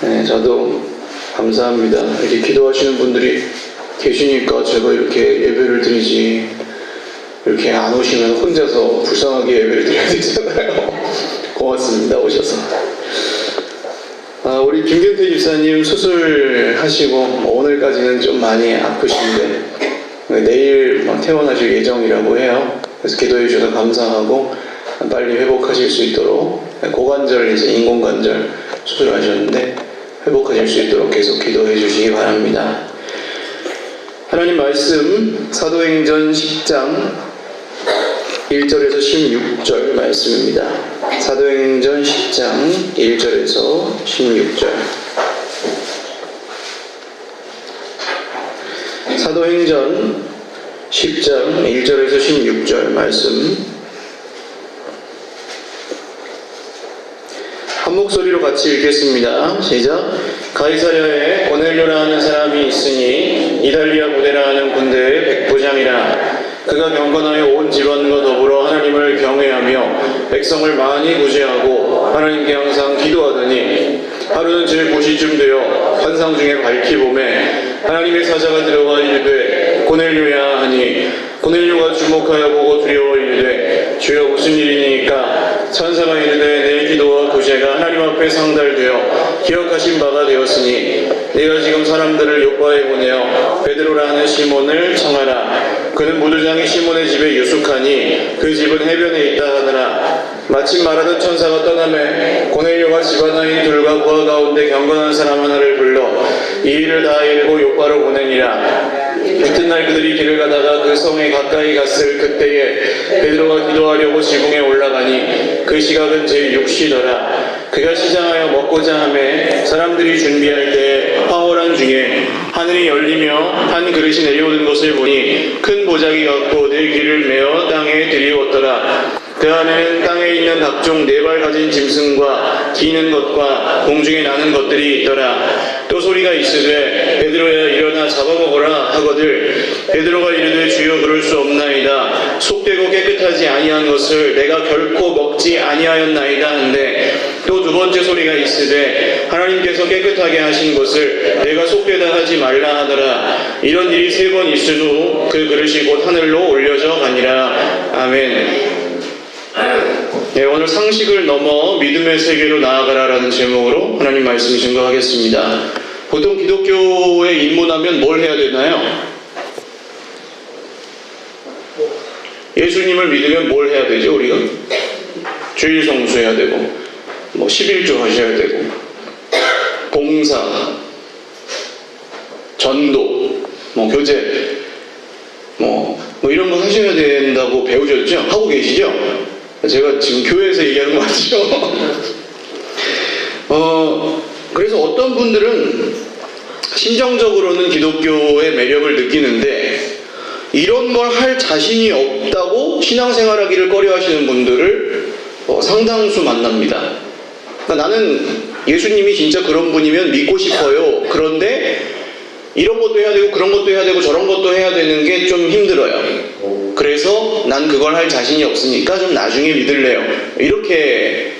네, 저도 감사합니다. 이렇게 기도하시는 분들이 계시니까 제가 이렇게 예배를 드리지, 이렇게 안 오시면 혼자서 불쌍하게 예배를 드려야 되잖아요. 고맙습니다, 오셔서. 우리 김경태 집사님 수술하시고 오늘까지는 좀 많이 아프신데 내일 퇴원하실 예정이라고 해요. 그래서 기도해 주셔서 감사하고 빨리 회복하실 수 있도록, 고관절, 이제 인공관절 수술하셨는데 회복하실 수 있도록 계속 기도해 주시기 바랍니다. 하나님 말씀 사도행전 10장 1절에서 16절 말씀입니다. 사도행전 10장 1절에서 16절. 사도행전 10장 1절에서 16절 말씀 한 목소리로 같이 읽겠습니다. 시작. 가이사랴에 고넬료라 하는 사람이 있으니 이달리아 부대라 하는 군대의 백부장이라. 그가 경건하여 온 집안과 더불어 하나님을 경외하며 백성을 많이 구제하고 하나님께 항상 기도하더니 하루는 제 9시쯤 되어 환상 중에 밝히 보매 하나님의 사자가 들어와 이르되 고넬료야 하니 고넬료가 주목하여 보고 두려워 이르되 주여 무슨 일이니까 천사가 이르되 내 기도와 구제가 하나님 앞에 상달되어 기억하신 바가 되었으니 내가 지금 사람들을 요파에 보내어 베드로라 하는 시몬을 청하라. 그는 무두장이 시몬의 집에 유숙하니 그 집은 해변에 있다 하더라. 마침 말하던 천사가 떠나매 고넬료가 집안아이 둘과 부하 가운데 경건한 사람 하나를 불러 이 일을 다 읽고 요파로 보내니라. 이튿날 그들이 길을 가다가 그 성에 가까이 갔을 그때에 베드로가 기도하려고 지붕에 올라가니 그 시각은 제6시더라. 그가 시장하여 먹고자 하매 사람들이 준비할 때 화호란 중에 하늘이 열리며 한 그릇이 내려오는 것을 보니 큰 보자기 같고 네 귀를 메어 땅에 들이웠더라. 그 안에는 땅에 있는 각종 네 발 가진 짐승과 기는 것과 공중에 나는 것들이 있더라. 또 소리가 있으되 베드로야 일어나 잡아먹어라 하거늘 베드로가 이르되 주여 그럴 수 없나이다. 속되고 깨끗하지 아니한 것을 내가 결코 먹지 아니하였나이다 한데 또 두 번째 소리가 있으되 하나님께서 깨끗하게 하신 것을 내가 속되다 하지 말라 하더라. 이런 일이 3번 있은 후 그 그릇이 곧 하늘로 올려져 가니라. 아멘. 네, 오늘 상식을 넘어 믿음의 세계로 나아가라라는 제목으로 하나님 말씀 증거하겠습니다. 보통 기독교에 입문하면 뭘 해야 되나요? 예수님을 믿으면 뭘 해야 되죠, 우리가? 주일 성수해야 되고 11조 하셔야 되고 봉사, 전도, 교제 이런 거 하셔야 된다고 배우셨죠? 하고 계시죠? 제가 지금 교회에서 얘기하는 거 맞죠? 그래서 어떤 분들은 심정적으로는 기독교의 매력을 느끼는데 이런 걸 할 자신이 없다고 신앙생활하기를 꺼려하시는 분들을 상당수 만납니다. 그러니까 나는 예수님이 진짜 그런 분이면 믿고 싶어요. 그런데 이런 것도 해야 되고 그런 것도 해야 되고 저런 것도 해야 되는 게 좀 힘들어요. 그래서 난 그걸 할 자신이 없으니까 좀 나중에 믿을래요. 이렇게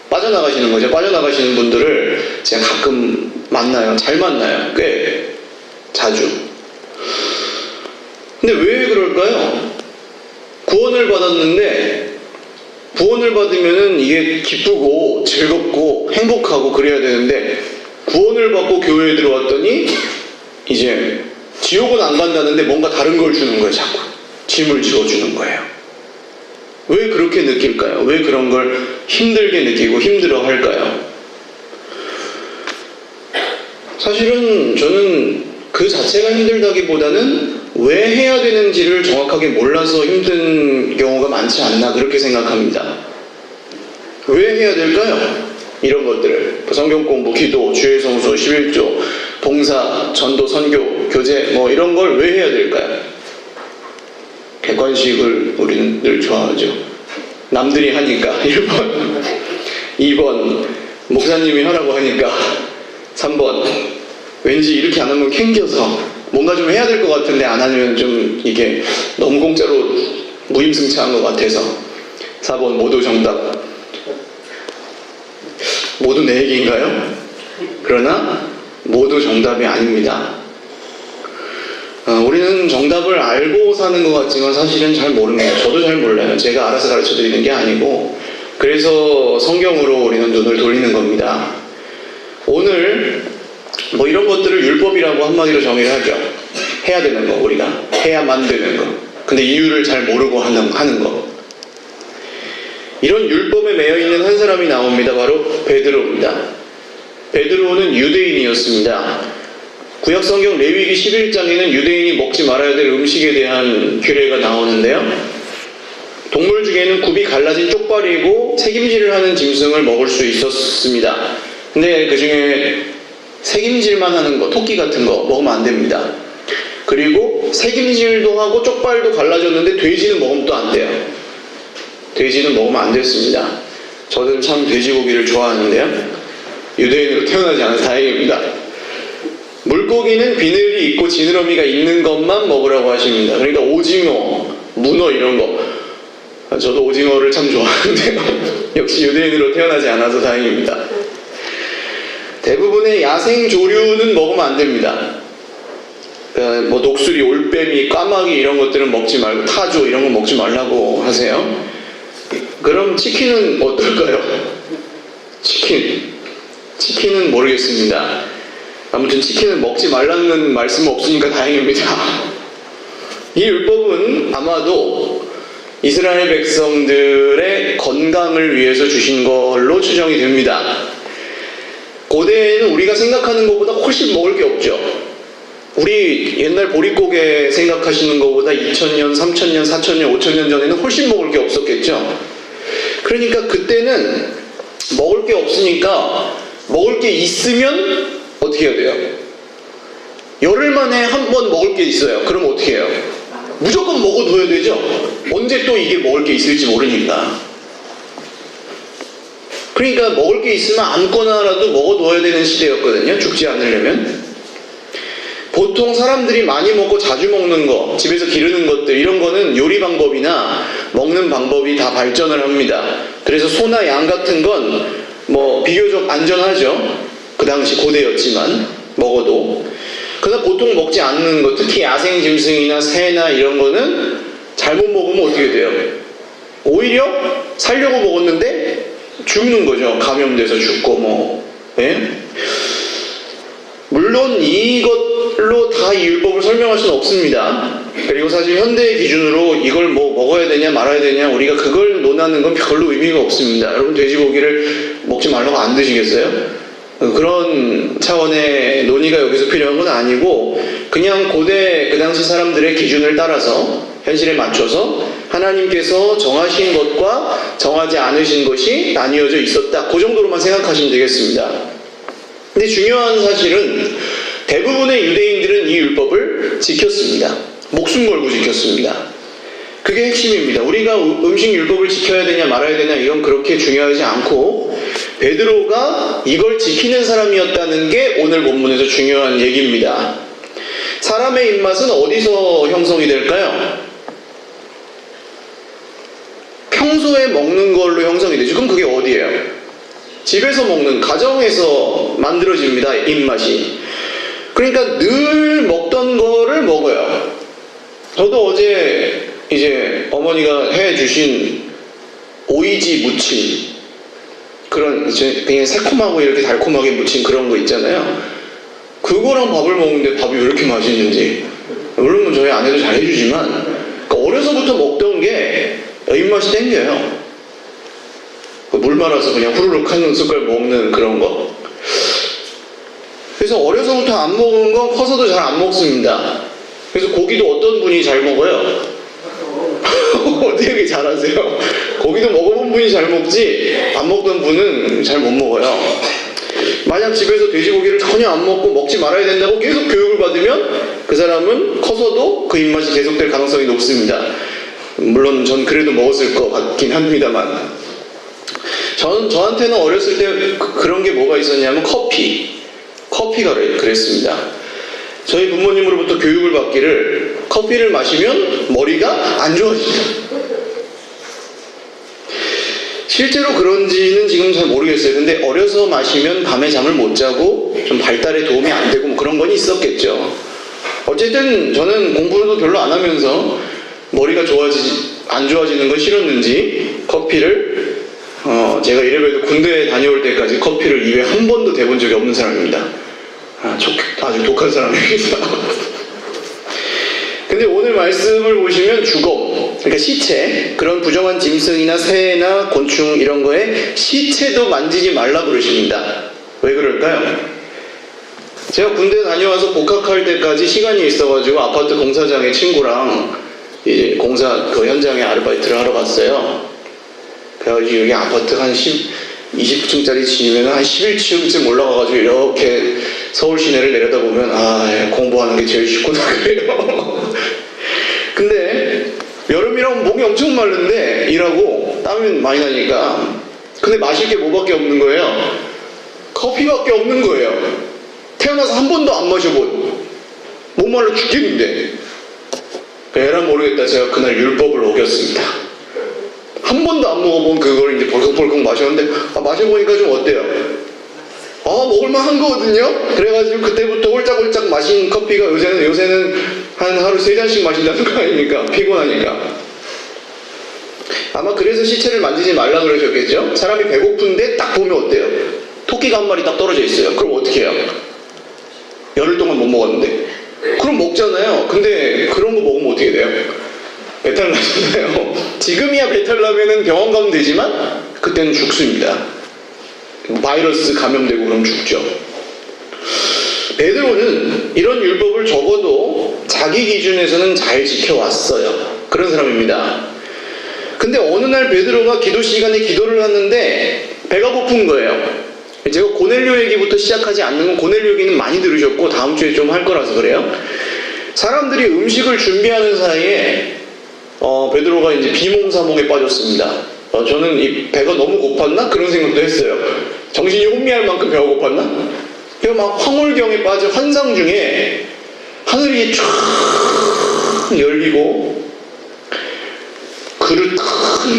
빠져나가시는 거죠. 빠져나가시는 분들을 제가 가끔 만나요. 잘 만나요. 꽤 자주. 근데 왜 그럴까요? 구원을 받았는데 구원을 받으면은 이게 기쁘고 즐겁고 행복하고 그래야 되는데 구원을 받고 교회에 들어왔더니 이제 지옥은 안 간다는데 뭔가 다른 걸 주는 거예요. 자꾸 짐을 지어주는 거예요. 왜 그렇게 느낄까요? 왜 그런 걸 힘들게 느끼고 힘들어 할까요? 사실은 저는 그 자체가 힘들다기보다는 왜 해야 되는지를 정확하게 몰라서 힘든 경우가 많지 않나 그렇게 생각합니다. 왜 해야 될까요? 이런 것들을 성경 공부, 기도, 주일 성수, 11조, 봉사, 전도, 선교, 교제 이런 걸 왜 해야 될까요? 객관식을 우리는 늘 좋아하죠. 남들이 하니까 1번 2번 목사님이 하라고 하니까 3번 왠지 이렇게 안 하면 캥겨서 뭔가 좀 해야 될 것 같은데 안 하면 좀 이게 너무 공짜로 무임승차한 것 같아서 4번 모두 정답. 모두 내 얘기인가요? 그러나 모두 정답이 아닙니다. 우리는 정답을 알고 사는 것 같지만 사실은 잘 모릅니다. 저도 잘 몰라요. 제가 알아서 가르쳐 드리는 게 아니고, 그래서 성경으로 우리는 눈을 돌리는 겁니다. 오늘 뭐 이런 것들을 율법이라고 한마디로 정의를 하죠. 해야 되는 거, 우리가 해야만 되는 거. 근데 이유를 잘 모르고 하는 거. 이런 율법에 매여 있는 한 사람이 나옵니다. 바로 베드로입니다. 베드로는 유대인이었습니다. 구약성경 레위기 11장에는 유대인이 먹지 말아야 될 음식에 대한 규례가 나오는데요. 동물 중에는 굽이 갈라진 쪽발이고 새김질을 하는 짐승을 먹을 수 있었습니다. 근데 그 중에 새김질만 하는 거, 토끼 같은 거 먹으면 안 됩니다. 그리고 새김질도 하고 쪽발도 갈라졌는데 돼지는 먹으면 또 안 돼요. 돼지는 먹으면 안 됐습니다. 저는 참 돼지고기를 좋아하는데요. 유대인으로 태어나지 않아서 다행입니다. 물고기는 비늘이 있고 지느러미가 있는 것만 먹으라고 하십니다. 그러니까 오징어, 문어 이런 거. 저도 오징어를 참 좋아하는데요. 역시 유대인으로 태어나지 않아서 다행입니다. 대부분의 야생 조류는 먹으면 안 됩니다. 뭐 독수리, 올빼미, 까마귀 이런 것들은 먹지 말고 타조 이런 거 먹지 말라고 하세요. 그럼 치킨은 어떨까요? 치킨은 모르겠습니다. 아무튼 치킨은 먹지 말라는 말씀은 없으니까 다행입니다. 이 율법은 아마도 이스라엘 백성들의 건강을 위해서 주신 걸로 추정이 됩니다. 고대에는 우리가 생각하는 것보다 훨씬 먹을 게 없죠. 우리 옛날 보릿고개 생각하시는 것보다 2000년, 3000년, 4000년, 5000년 전에는 훨씬 먹을 게 없었겠죠. 그러니까 그때는 먹을 게 없으니까 먹을 게 있으면 어떻게 해야 돼요? 열흘 만에 한 번 먹을 게 있어요. 그럼 어떻게 해요? 무조건 먹어둬야 되죠. 언제 또 이게 먹을 게 있을지 모르니까. 그러니까 먹을 게 있으면 아무거나라도 먹어둬야 되는 시대였거든요. 죽지 않으려면. 보통 사람들이 많이 먹고 자주 먹는 거, 집에서 기르는 것들 이런 거는 요리 방법이나 먹는 방법이 다 발전을 합니다. 그래서 소나 양 같은 건 뭐 비교적 안전하죠. 그 당시 고대였지만 먹어도. 그러나 보통 먹지 않는 거, 특히 야생 짐승이나 새나 이런 거는 잘못 먹으면 어떻게 돼요? 오히려 살려고 먹었는데 죽는 거죠. 감염돼서 죽고 뭐. 예? 물론 이것로 다 이 율법을 설명할 수는 없습니다. 그리고 사실 현대의 기준으로 이걸 뭐 먹어야 되냐 말아야 되냐 우리가 그걸 논하는 건 별로 의미가 없습니다. 여러분 돼지고기를 먹지 말라고 안 드시겠어요? 그런 차원의 논의가 여기서 필요한 건 아니고 그냥 고대 그 당시 사람들의 기준을 따라서 현실에 맞춰서 하나님께서 정하신 것과 정하지 않으신 것이 나뉘어져 있었다. 그 정도로만 생각하시면 되겠습니다. 근데 중요한 사실은 대부분의 유대인들은 이 율법을 지켰습니다. 목숨 걸고 지켰습니다. 그게 핵심입니다. 우리가 음식 율법을 지켜야 되냐 말아야 되냐 이건 그렇게 중요하지 않고 베드로가 이걸 지키는 사람이었다는 게 오늘 본문에서 중요한 얘기입니다. 사람의 입맛은 어디서 형성이 될까요? 평소에 먹는 걸로 형성이 되죠. 그럼 그게 어디예요? 집에서 먹는, 가정에서 만들어집니다. 입맛이. 그러니까 늘 먹던 거를 먹어요. 저도 어제 이제 어머니가 해주신 오이지 무침, 그런 그냥 새콤하고 이렇게 달콤하게 무침 그런 거 있잖아요. 그거랑 밥을 먹는데 밥이 왜 이렇게 맛있는지. 물론 저희 아내도 잘 해주지만 그러니까 어려서부터 먹던 게 입맛이 땡겨요. 물 말아서 그냥 후루룩 한 숟갈 먹는 그런 거. 그래서 어려서부터 안 먹은 건 커서도 잘 안 먹습니다. 그래서 고기도 어떤 분이 잘 먹어요? 되게 잘하세요. 고기도 먹어본 분이 잘 먹지 안 먹던 분은 잘 못 먹어요. 만약 집에서 돼지고기를 전혀 안 먹고 먹지 말아야 된다고 계속 교육을 받으면 그 사람은 커서도 그 입맛이 계속될 가능성이 높습니다. 물론 전 그래도 먹었을 것 같긴 합니다만 저한테는 어렸을 때 그런 게 뭐가 있었냐면 커피가 그랬습니다. 저희 부모님으로부터 교육을 받기를 커피를 마시면 머리가 안 좋아진다. 실제로 그런지는 지금 잘 모르겠어요. 근데 어려서 마시면 밤에 잠을 못 자고 좀 발달에 도움이 안 되고 뭐 그런 건 있었겠죠. 어쨌든 저는 공부도 별로 안 하면서 머리가 안 좋아지는 건 싫었는지 커피를 제가 이래봬도 군대에 다녀올 때까지 커피를 입에 한 번도 대본 적이 없는 사람입니다. 아주 독한 사람입니다. 근데 오늘 말씀을 보시면 죽음, 그러니까 시체, 그런 부정한 짐승이나 새나 곤충 이런 거에 시체도 만지지 말라 그러십니다. 왜 그럴까요? 제가 군대 다녀와서 복학할 때까지 시간이 있어가지고 아파트 공사장에 친구랑 이제 공사 그 현장에 아르바이트를 하러 갔어요. 그래가지고 여기 아파트 한 20층짜리 집이면 한 11층쯤 올라가가지고 이렇게 서울 시내를 내려다보면 공부하는 게 제일 쉽구나 그래요. 근데 여름이라면 목이 엄청 마른데 일하고 땀이 많이 나니까 근데 마실 게 뭐밖에 없는 거예요. 커피밖에 없는 거예요. 태어나서 한 번도 안 마셔본 목말라 죽겠는데 에라 모르겠다. 제가 그날 율법을 어겼습니다. 한 번도 안 먹어본 그걸 이제 벌컥벌컥 마셨는데 마셔보니까 좀 어때요? 먹을만 한 거거든요. 그래가지고 그때부터 홀짝홀짝 마신 커피가 요새는 한 하루 3잔씩 마신다는 거 아닙니까? 피곤하니까. 아마 그래서 시체를 만지지 말라 그러셨겠죠? 사람이 배고픈데 딱 보면 어때요? 토끼가 한 마리 딱 떨어져 있어요. 그럼 어떻게 해요? 열흘 동안 못 먹었는데 그럼 먹잖아요. 근데 그런 거 먹으면 어떻게 돼요? 배탈 나잖아요. 지금이야 배탈 나면은 병원 가면 되지만 그때는 죽습니다. 바이러스 감염되고 그럼 죽죠. 베드로는 이런 율법을 적어도 자기 기준에서는 잘 지켜왔어요. 그런 사람입니다. 근데 어느 날 베드로가 기도 시간에 기도를 하는데 배가 고픈 거예요. 제가 고넬료 얘기부터 시작하지 않는 건 고넬료 얘기는 많이 들으셨고 다음 주에 좀 할 거라서 그래요. 사람들이 음식을 준비하는 사이에 베드로가 이제 비몽사몽에 빠졌습니다. 저는 이 배가 너무 고팠나? 그런 생각도 했어요. 정신이 혼미할 만큼 배가 고팠나? 그래서 막 황홀경에 빠져 환상 중에 하늘이 쫙 열리고 큰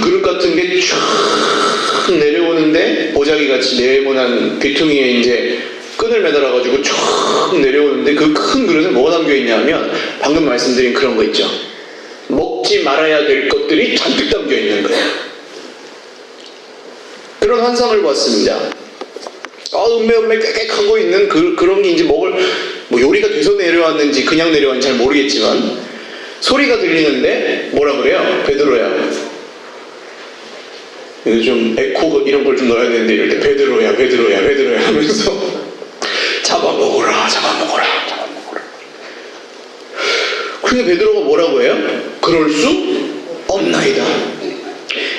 그릇 같은 게 쫙 내려오는데 보자기같이 네모난 귀퉁이에 이제 끈을 매달아가지고 쫙 내려오는데 그 큰 그릇에 뭐가 담겨있냐면 방금 말씀드린 그런 거 있죠. 먹지 말아야 될 것들이 잔뜩 담겨있는 거예요. 그런 환상을 봤습니다. 음메 꽥꽥하고 있는 그런 게 이제 뭐 요리가 돼서 내려왔는지 그냥 내려왔는지 잘 모르겠지만 소리가 들리는데 뭐라 그래요? 베드로야. 이거 좀 에코 이런 걸 좀 넣어야 되는데 이럴 때 베드로야 하면서 잡아먹어라. 근데 베드로가 뭐라고 해요? 그럴 수 없나이다.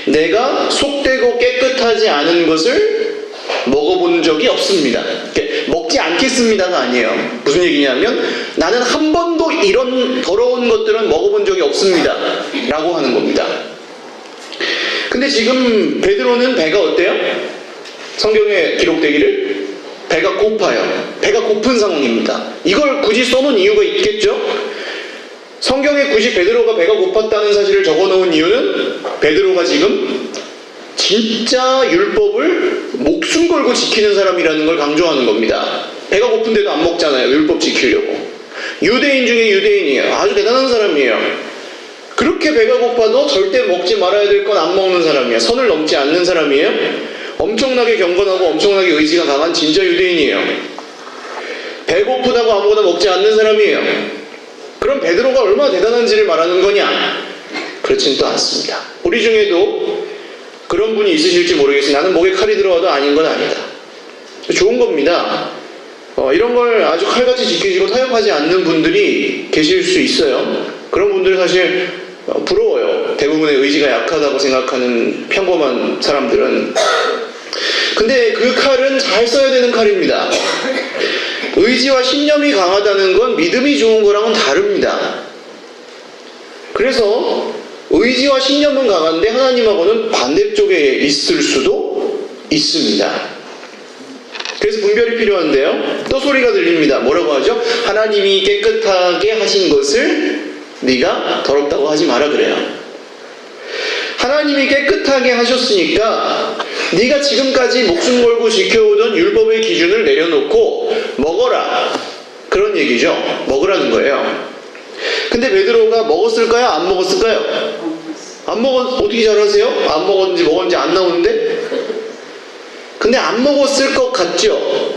내가 속되고 깨끗하지 않은 것을 먹어본 적이 없습니다. 먹지 않겠습니다가 아니에요. 무슨 얘기냐면 나는 한 번도 이런 더러운 것들은 먹어본 적이 없습니다 라고 하는 겁니다. 근데 지금 베드로는 배가 어때요? 성경에 기록되기를 배가 고파요. 배가 고픈 상황입니다. 이걸 굳이 써놓은 이유가 있겠죠? 성경에 굳이 베드로가 배가 고팠다는 사실을 적어놓은 이유는 베드로가 지금 진짜 율법을 목숨 걸고 지키는 사람이라는 걸 강조하는 겁니다. 배가 고픈데도 안 먹잖아요. 율법 지키려고. 유대인 중에 유대인이에요. 아주 대단한 사람이에요. 그렇게 배가 고파도 절대 먹지 말아야 될 건 안 먹는 사람이에요. 선을 넘지 않는 사람이에요. 엄청나게 경건하고 엄청나게 의지가 강한 진짜 유대인이에요. 배고프다고 아무거나 먹지 않는 사람이에요. 그럼 베드로가 얼마나 대단한지를 말하는 거냐? 그렇지는 또 않습니다. 우리 중에도 그런 분이 있으실지 모르겠어요. 나는 목에 칼이 들어와도 아닌 건 아니다. 좋은 겁니다. 이런 걸 아주 칼같이 지키시고 타협하지 않는 분들이 계실 수 있어요. 그런 분들은 사실 부러워요. 대부분의 의지가 약하다고 생각하는 평범한 사람들은. 근데 그 칼은 잘 써야 되는 칼입니다. 의지와 신념이 강하다는 건 믿음이 좋은 거랑은 다릅니다. 그래서 의지와 신념은 강한데 하나님하고는 반대쪽에 있을 수도 있습니다. 그래서 분별이 필요한데요. 또 소리가 들립니다. 뭐라고 하죠? 하나님이 깨끗하게 하신 것을 네가 더럽다고 하지 마라 그래요. 하나님이 깨끗하게 하셨으니까 네가 지금까지 목숨 걸고 지켜오던 율법의 기준을 내려놓고 먹어라. 그런 얘기죠. 먹으라는 거예요. 근데 베드로가 먹었을까요? 안 먹었을까요? 안 먹었, 어떻게 잘 아세요? 안 먹었는지 먹었는지 안 나오는데? 근데 안 먹었을 것 같죠?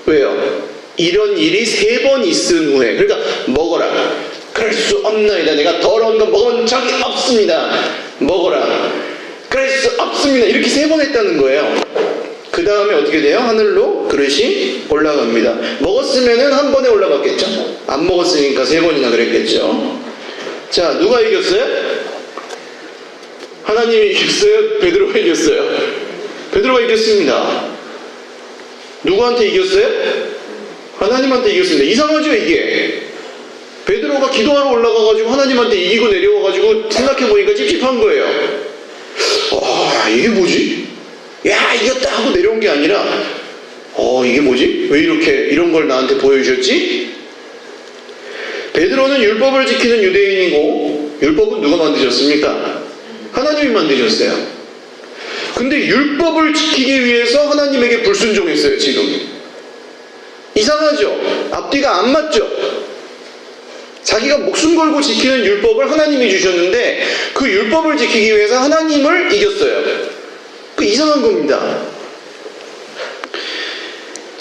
왜요? 이런 일이 3번 있은 후에, 그러니까 먹어라. 그럴 수 없나이다. 내가 더러운 거 먹은 적이 없습니다. 먹어라. 그럴 수 없습니다. 이렇게 3번 했다는 거예요. 그 다음에 어떻게 돼요? 하늘로 그릇이 올라갑니다. 먹었으면은 한 번에 올라갔겠죠? 안 먹었으니까 3번이나 그랬겠죠? 자, 누가 이겼어요? 하나님이 이겼어요? 베드로가 이겼어요? 베드로가 이겼습니다. 누구한테 이겼어요? 하나님한테 이겼습니다. 이상하죠, 이게? 베드로가 기도하러 올라가가지고 하나님한테 이기고 내려와가지고 생각해보니까 찝찝한 거예요. 이게 뭐지? 야, 이겼다 하고 내려온 게 아니라 이게 뭐지? 왜 이렇게 이런 걸 나한테 보여주셨지? 베드로는 율법을 지키는 유대인이고 율법은 누가 만드셨습니까? 하나님이 만드셨어요. 근데 율법을 지키기 위해서 하나님에게 불순종했어요. 지금 이상하죠? 앞뒤가 안 맞죠? 자기가 목숨 걸고 지키는 율법을 하나님이 주셨는데 그 율법을 지키기 위해서 하나님을 이겼어요. 그 이상한 겁니다.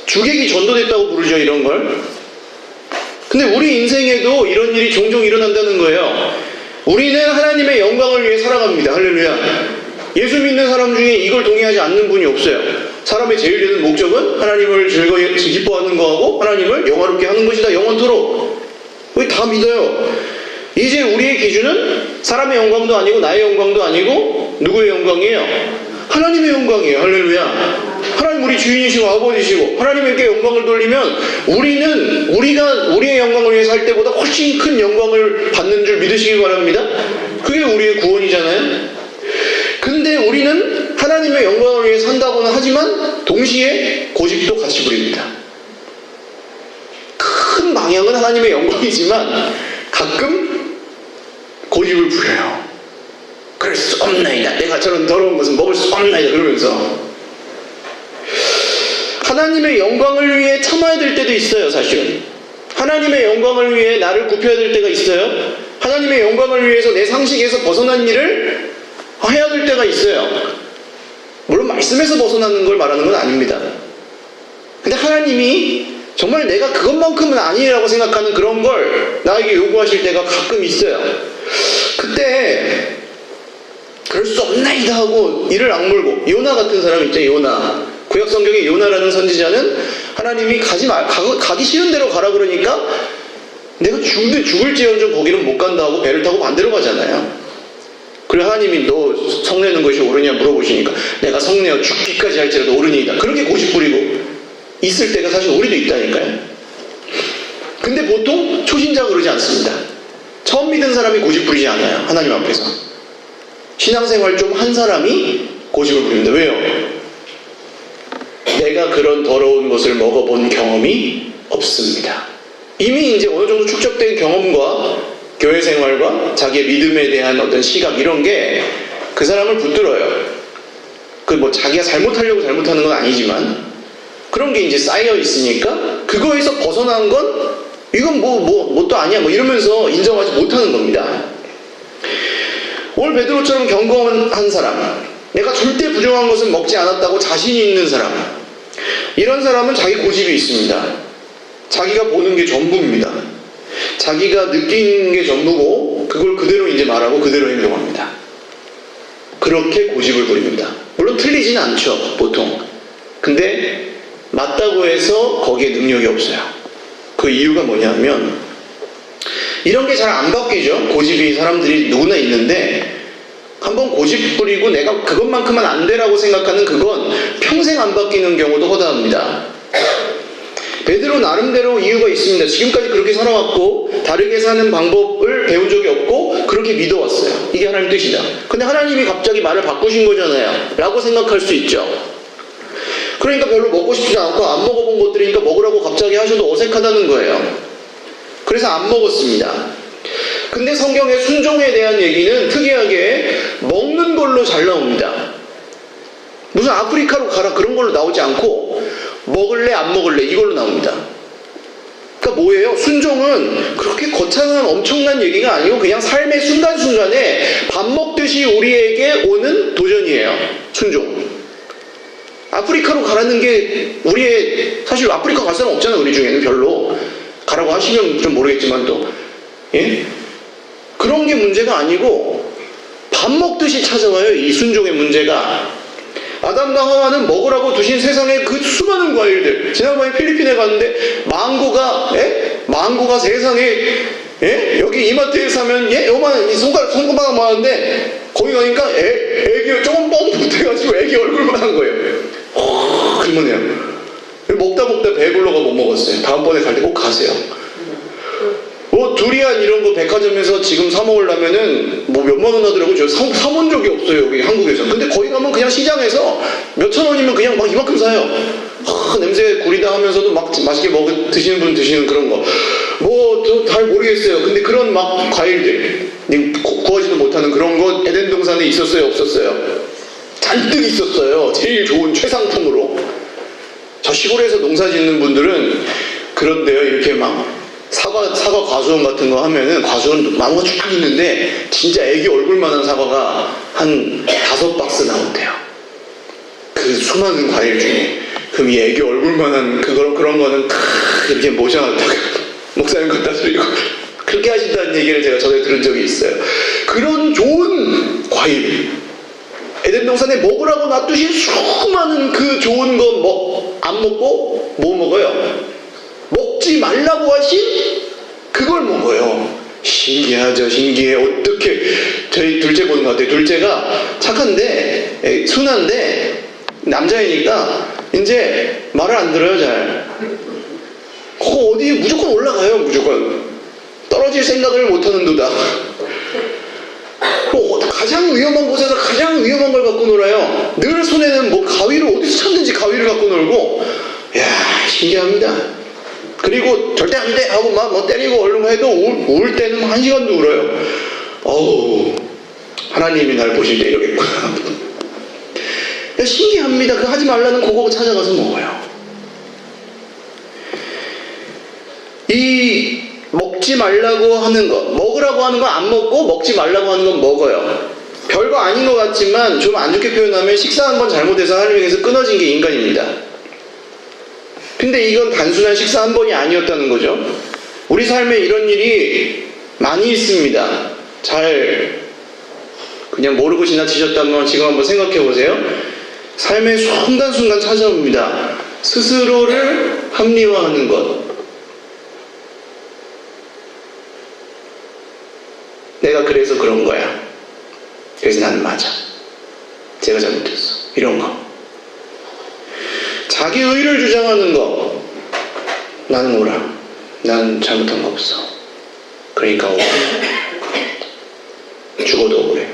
주객이 전도됐다고 부르죠, 이런 걸. 근데 우리 인생에도 이런 일이 종종 일어난다는 거예요. 우리는 하나님의 영광을 위해 살아갑니다. 할렐루야. 예수 믿는 사람 중에 이걸 동의하지 않는 분이 없어요. 사람의 제일 되는 목적은 하나님을 즐거이 기뻐하는 거하고 하나님을 영화롭게 하는 것이다. 영원토록. 우리 다 믿어요. 이제 우리의 기준은 사람의 영광도 아니고 나의 영광도 아니고 누구의 영광이에요? 하나님의 영광이에요. 할렐루야. 하나님 우리 주인이시고 아버지시고 하나님께 영광을 돌리면 우리가 우리의 영광을 위해 살 때보다 훨씬 큰 영광을 받는 줄 믿으시기 바랍니다. 그게 우리의 구원이잖아요. 근데 우리는 하나님의 영광을 위해 산다고는 하지만 동시에 고집도 같이 부립니다. 큰 방향은 하나님의 영광이지만 가끔 고집을 부려요. 그럴 수 없나이다. 내가 저런 더러운 것은 먹을 수 없나이다. 그러면서 하나님의 영광을 위해 참아야 될 때도 있어요. 사실은 하나님의 영광을 위해 나를 굽혀야 될 때가 있어요. 하나님의 영광을 위해서 내 상식에서 벗어난 일을 해야 될 때가 있어요. 물론 말씀에서 벗어나는 걸 말하는 건 아닙니다. 근데 하나님이 정말 내가 그것만큼은 아니라고 생각하는 그런 걸 나에게 요구하실 때가 가끔 있어요. 그때 그럴 수 없나이다 하고 이를 악물고, 요나 같은 사람 있죠. 요나. 구약 성경에 요나라는 선지자는 하나님이 가기 싫은 데로 가라 그러니까 내가 죽을지언정 거기는 못 간다 하고 배를 타고 반대로 가잖아요. 그래 하나님이 너 성내는 것이 옳으냐 물어보시니까 내가 성내어 죽기까지 할지라도 옳으니이다. 그렇게 고집 부리고 있을 때가 사실 우리도 있다니까요. 근데 보통 초신자 그러지 않습니다. 처음 믿은 사람이 고집 부리지 않아요. 하나님 앞에서. 신앙생활 좀 한 사람이 고집을 부립니다. 왜요? 내가 그런 더러운 것을 먹어본 경험이 없습니다. 이미 이제 어느 정도 축적된 경험과 교회 생활과 자기의 믿음에 대한 어떤 시각 이런 게 그 사람을 붙들어요. 그 뭐 자기가 잘못하려고 잘못하는 건 아니지만 그런 게 이제 쌓여 있으니까 그거에서 벗어난 건 이건 뭣도 아니야 뭐 이러면서 인정하지 못하는 겁니다. 오늘 베드로처럼 경건한 사람, 내가 절대 부정한 것은 먹지 않았다고 자신이 있는 사람, 이런 사람은 자기 고집이 있습니다. 자기가 보는 게 전부입니다. 자기가 느끼는 게 전부고 그걸 그대로 이제 말하고 그대로 행동합니다. 그렇게 고집을 부립니다. 물론 틀리진 않죠, 보통. 근데 맞다고 해서 거기에 능력이 없어요. 그 이유가 뭐냐면 이런 게 잘 안 바뀌죠. 고집이 사람들이 누구나 있는데 한번 고집 부리고 내가 그것만큼은 안 되라고 생각하는 그건 평생 안 바뀌는 경우도 허다합니다. 베드로 나름대로 이유가 있습니다. 지금까지 그렇게 살아왔고 다르게 사는 방법을 배운 적이 없고 그렇게 믿어왔어요. 이게 하나님 뜻이다. 근데 하나님이 갑자기 말을 바꾸신 거잖아요 라고 생각할 수 있죠. 그러니까 별로 먹고 싶지 않고 안 먹어본 것들이니까 먹으라고 갑자기 하셔도 어색하다는 거예요. 그래서 안 먹었습니다. 근데 성경의 순종에 대한 얘기는 특이하게 먹는 걸로 잘 나옵니다. 무슨 아프리카로 가라 그런 걸로 나오지 않고 먹을래 안 먹을래 이걸로 나옵니다. 그러니까 뭐예요? 순종은 그렇게 거창한 엄청난 얘기가 아니고 그냥 삶의 순간순간에 밥 먹듯이 우리에게 오는 도전이에요. 순종. 아프리카로 가라는 게 우리의 사실 아프리카 갈 사람 없잖아요. 우리 중에는 별로. 가라고 하시면 좀 모르겠지만 또 예? 그런 게 문제가 아니고 밥 먹듯이 찾아와요. 이 순종의 문제가. 아담과 하와는 먹으라고 두신 세상의 그 수많은 과일들. 지난번에 필리핀에 갔는데 망고가 세상에 여기 이마트에 사면 요만 손가락 많은데 거기 가니까 애기 조금 뻥긋해가지고 애기 얼굴만 한 거예요. 그러면요. 먹다 배불러가 못 먹었어요. 다음번에 갈 때 꼭 가세요. 두리안 이런 거 백화점에서 지금 사 먹으려면은 뭐 몇만 원 하더라고요. 저 사본 적이 없어요. 여기 한국에서. 근데 거기 가면 그냥 시장에서 몇천 원이면 그냥 막 이만큼 사요. 냄새 구리다 하면서도 막 맛있게 드시는 분 드시는 그런 거. 저 잘 모르겠어요. 근데 그런 막 과일들 구하지도 못하는 그런 거 에덴 동산에 있었어요? 없었어요? 잔뜩 있었어요. 제일 좋은 최상품으로. 저 시골에서 농사 짓는 분들은 그런데요. 이렇게 막 사과 과수원 같은 거 하면은 과수원 나무가 쫙 있는데 진짜 애기 얼굴만한 사과가 한 5박스 나온대요. 그 수많은 과일 중에. 그럼 이 애기 얼굴만한 그런 거는 이렇게 모셔놨다가 목사님 갖다 드리고 그렇게 하신다는 얘기를 제가 전에 들은 적이 있어요. 그런 좋은 과일. 에덴 동산에 먹으라고 놔두신 수많은 그 좋은 거 안 먹고 뭐 먹어요? 먹지 말라고 하신 그걸 먹어요. 신기하죠. 신기해. 어떻게 저희 둘째 보는 것 같아요. 둘째가 착한데 순한데 남자이니까 이제 말을 안 들어요. 잘 어디 무조건 올라가요. 무조건 떨어질 생각을 못하는 도다. 가장 위험한 곳에서 가장 위험한 걸 갖고 놀아요. 늘 손에는 뭐 가위를 어디서 찾는지 가위를 갖고 놀고. 이야, 신기합니다. 그리고 절대 안 돼 하고 막 뭐 때리고 얼른 해도 울 때는 1시간도 울어요. 어우, 하나님이 날 보실 때 이러겠구나. 신기합니다. 그 하지 말라는 그거 찾아가서 먹어요. 이 먹지 말라고 하는 거, 먹으라고 하는 건 안 먹고 먹지 말라고 하는 건 먹어요. 별거 아닌 것 같지만 좀 안 좋게 표현하면 식사 한 번 잘못해서 하나님에게서 끊어진 게 인간입니다. 근데 이건 단순한 식사 한 번이 아니었다는 거죠. 우리 삶에 이런 일이 많이 있습니다. 잘 그냥 모르고 지나치셨다면 지금 한번 생각해 보세요. 삶의 순간순간 찾아옵니다. 스스로를 합리화하는 것. 내가 그래서 그런 거야. 그래서 나는 맞아. 제가 잘못했어. 이런 거. 자기 의를 주장하는 거. 나는 옳아. 난 잘못한 거 없어. 그러니까 억울해. 죽어도 억울해.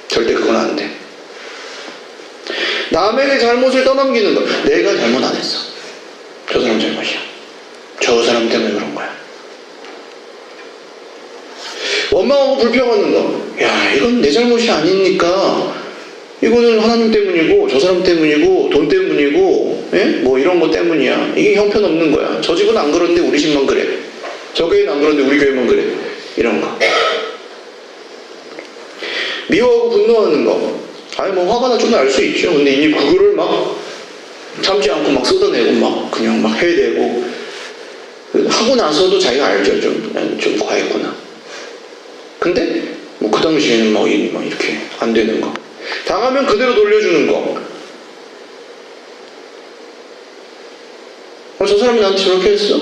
절대 그건 안 돼. 남에게 잘못을 떠넘기는 거. 내가 잘못 안 했어. 저 사람 잘못이야. 저 사람 때문에 그런 거야. 원망하고 불평하는 거. 야, 이건 내 잘못이 아니니까 이거는 하나님 때문이고 저 사람 때문이고 돈 때문이고 뭐 이런 거 때문이야. 이게 형편없는 거야. 저 집은 안 그런데 우리 집만 그래. 저 교회는 안 그런데 우리 교회만 그래. 이런 거. 미워하고 분노하는 거. 아니 뭐 화가 나좀 알 수 있죠. 근데 이미 그거를 막 참지 않고 막 쏟아내고 막 그냥 막 해대고 하고 나서도 자기가 알죠. 좀 과했구나. 근데 뭐 그 당시에는 막 이렇게 안 되는 거. 당하면 그대로 돌려주는 거. 저 사람이 나한테 저렇게 했어?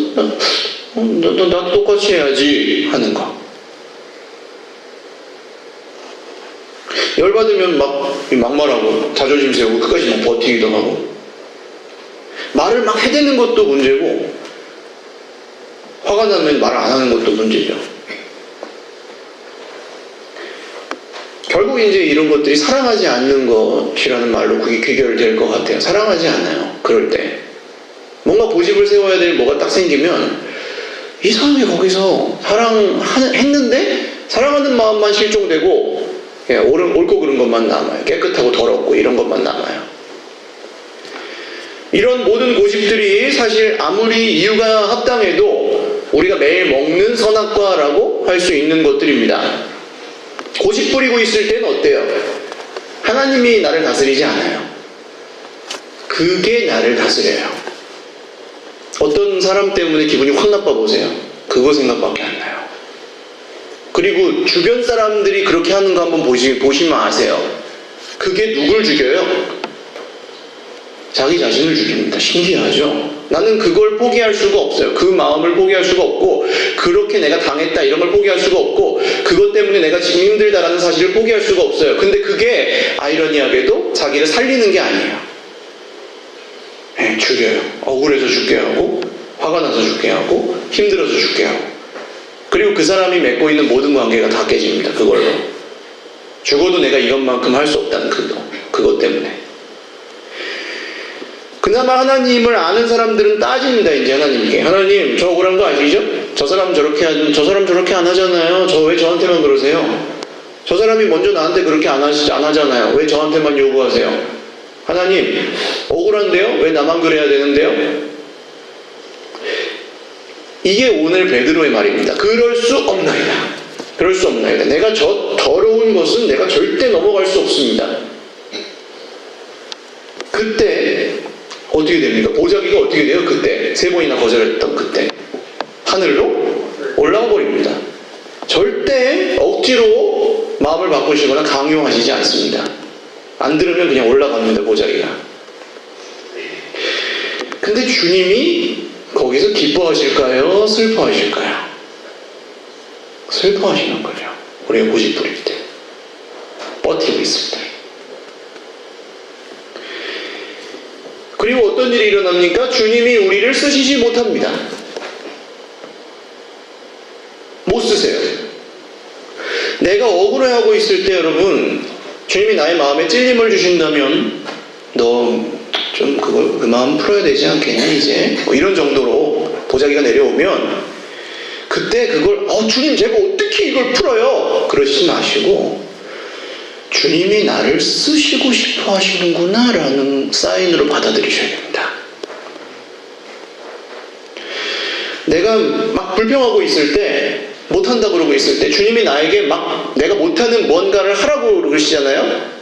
나도 똑같이 해야지 하는 거. 열받으면 막말하고 자존심 세우고 끝까지 막 버티기도 하고. 말을 막 해대는 것도 문제고 화가 나면 말 안 하는 것도 문제죠. 결국 이제 이런 것들이 사랑하지 않는 것이라는 말로 그게 귀결될 것 같아요. 사랑하지 않아요. 그럴 때. 뭔가 고집을 세워야 될 뭐가 딱 생기면 이 사람이 거기서 사랑했는데 사랑하는 마음만 실종되고 옳고 그른 것만 남아요. 깨끗하고 더럽고 이런 것만 남아요. 이런 모든 고집들이 사실 아무리 이유가 합당해도 우리가 매일 먹는 선악과라고 할 수 있는 것들입니다. 고집 부리고 있을 때는 어때요? 하나님이 나를 다스리지 않아요. 그게 나를 다스려요. 어떤 사람 때문에 기분이 확 나빠 보세요. 그거 생각밖에 안 나요. 그리고 주변 사람들이 그렇게 하는 거 한번 보시면 아세요. 그게 누굴 죽여요? 자기 자신을 죽입니다. 신기하죠? 나는 그걸 포기할 수가 없어요. 그 마음을 포기할 수가 없고, 그렇게 내가 당했다 이런 걸 포기할 수가 없고, 그것 때문에 내가 지금 힘들다라는 사실을 포기할 수가 없어요. 근데 그게 아이러니하게도 자기를 살리는 게 아니에요. 죽여요. 억울해서 죽게 하고, 화가 나서 죽게 하고, 힘들어서 죽게 하고, 그리고 그 사람이 맺고 있는 모든 관계가 다 깨집니다. 그걸로. 죽어도 내가 이것만큼 할 수 없다는 그것 때문에. 그나마 하나님을 아는 사람들은 따집니다. 이제 하나님께. 하나님, 저 억울한 거 아시죠? 저 사람 저렇게 안 하잖아요. 왜 저한테만 그러세요? 저 사람이 먼저 나한테 그렇게 안 하잖아요. 왜 저한테만 요구하세요? 하나님, 억울한데요? 왜 나만 그래야 되는데요? 이게 오늘 베드로의 말입니다. 그럴 수 없나이다. 그럴 수 없나이다. 내가 저 더러운 것은 내가 절대 넘어갈 수 없습니다. 그때 어떻게 됩니까? 보자기가 어떻게 돼요? 그때 3번이나 거절했던 그때 하늘로 올라가 버립니다. 절대 억지로 마음을 바꾸시거나 강요하시지 않습니다. 안 들으면 그냥 올라갑니다. 보자기가. 근데 주님이 거기서 기뻐하실까요? 슬퍼하실까요? 슬퍼하시는 거죠. 우리가 고집 부릴 때, 버티고 있을 때. 그리고 어떤 일이 일어납니까? 주님이 우리를 쓰시지 못합니다. 못 쓰세요. 내가 억울해하고 있을 때 여러분, 주님이 나의 마음에 찔림을 주신다면 너 좀 그 마음 풀어야 되지 않겠냐 이제? 이런 정도로 보자기가 내려오면 그때 그걸 주님 제가 어떻게 이걸 풀어요? 그러시지 마시고 주님이 나를 쓰시고 싶어 하시는구나 라는 사인으로 받아들이셔야 됩니다. 내가 막 불평하고 있을 때, 못한다 그러고 있을 때 주님이 나에게 막 내가 못하는 뭔가를 하라고 그러시잖아요.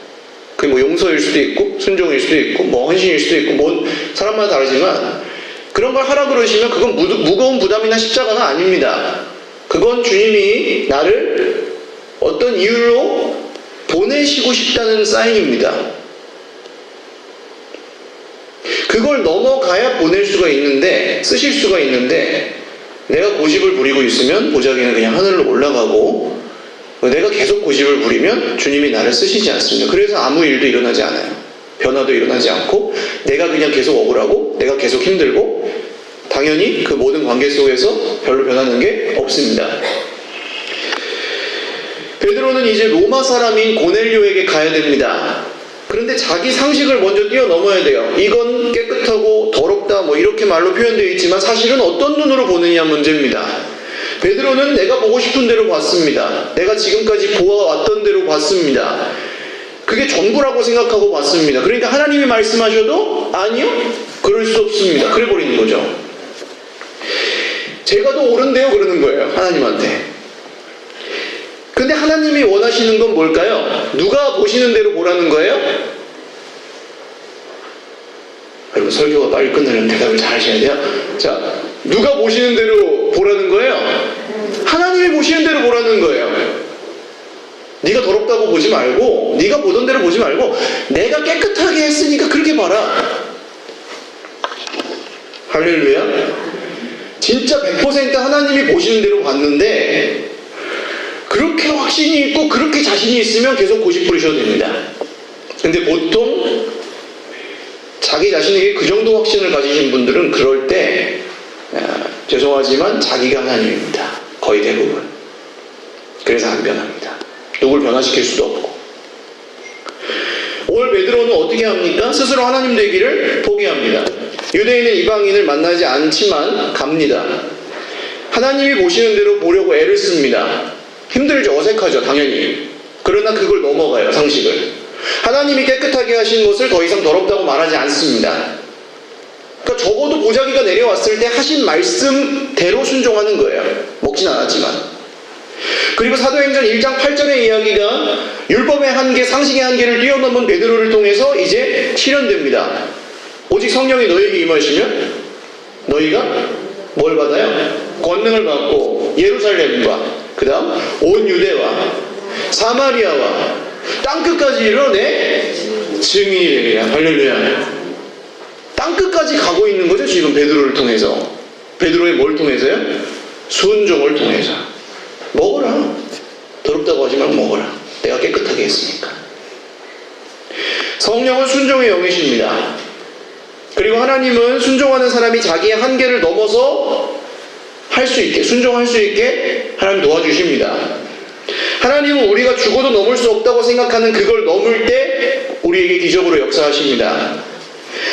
그게 뭐 용서일 수도 있고 순종일 수도 있고 뭐 헌신일 수도 있고 뭐 사람마다 다르지만 그런 걸 하라고 그러시면 그건 무거운 부담이나 십자가는 아닙니다. 그건 주님이 나를 어떤 이유로 보내시고 싶다는 사인입니다. 그걸 넘어가야 보낼 수가 있는데, 쓰실 수가 있는데, 내가 고집을 부리고 있으면 보자기는 그냥 하늘로 올라가고, 내가 계속 고집을 부리면 주님이 나를 쓰시지 않습니다. 그래서 아무 일도 일어나지 않아요. 변화도 일어나지 않고, 내가 그냥 계속 억울하고, 내가 계속 힘들고, 당연히 그 모든 관계 속에서 별로 변하는 게 없습니다. 베드로는 이제 로마 사람인 고넬료에게 가야 됩니다. 그런데 자기 상식을 먼저 뛰어넘어야 돼요. 이건 깨끗하고 더럽다 뭐 이렇게 말로 표현되어 있지만 사실은 어떤 눈으로 보느냐 문제입니다. 베드로는 내가 보고 싶은 대로 봤습니다. 내가 지금까지 보아왔던 대로 봤습니다. 그게 전부라고 생각하고 봤습니다. 그러니까 하나님이 말씀하셔도 아니요, 그럴 수 없습니다. 그래 버리는 거죠. 제가 더 옳은데요 그러는 거예요, 하나님한테. 근데 하나님이 원하시는 건 뭘까요? 누가 보시는 대로 보라는 거예요? 여러분 설교가 빨리 끝나려면 대답을 잘 하셔야 돼요. 자, 누가 보시는 대로 보라는 거예요? 하나님이 보시는 대로 보라는 거예요. 네가 더럽다고 보지 말고, 네가 보던 대로 보지 말고, 내가 깨끗하게 했으니까 그렇게 봐라. 할렐루야. 진짜 100% 하나님이 보시는 대로 봤는데 그렇게 확신이 있고 그렇게 자신이 있으면 계속 고집 부리셔도 됩니다. 근데 보통 자기 자신에게 그 정도 확신을 가지신 분들은 그럴 때 죄송하지만 자기가 하나님입니다. 거의 대부분. 그래서 안 변합니다. 누굴 변화시킬 수도 없고. 오늘 베드로는 어떻게 합니까? 스스로 하나님 되기를 포기합니다. 유대인은 이방인을 만나지 않지만 갑니다. 하나님이 보시는 대로 보려고 애를 씁니다. 힘들죠. 어색하죠. 당연히. 그러나 그걸 넘어가요. 상식을. 하나님이 깨끗하게 하신 것을 더 이상 더럽다고 말하지 않습니다. 그러니까 적어도 보자기가 내려왔을 때 하신 말씀대로 순종하는 거예요. 먹진 않았지만. 그리고 사도행전 1장 8절의 이야기가 율법의 한계, 상식의 한계를 뛰어넘은 베드로를 통해서 이제 실현됩니다. 오직 성령이 너에게 임하시면 너희가 뭘 받아요? 권능을 받고 예루살렘과 그 다음 온 유대와 사마리아와 땅끝까지 이르러 증인이 되리라. 할렐루야. 땅끝까지 가고 있는 거죠. 지금 베드로를 통해서. 베드로의 뭘 통해서요? 순종을 통해서. 먹어라. 더럽다고 하지 말고 먹어라. 내가 깨끗하게 했으니까. 성령은 순종의 영이십니다. 그리고 하나님은 순종하는 사람이 자기의 한계를 넘어서 할 수 있게, 순종할 수 있게 하나님 도와주십니다. 하나님은 우리가 죽어도 넘을 수 없다고 생각하는 그걸 넘을 때 우리에게 기적으로 역사하십니다.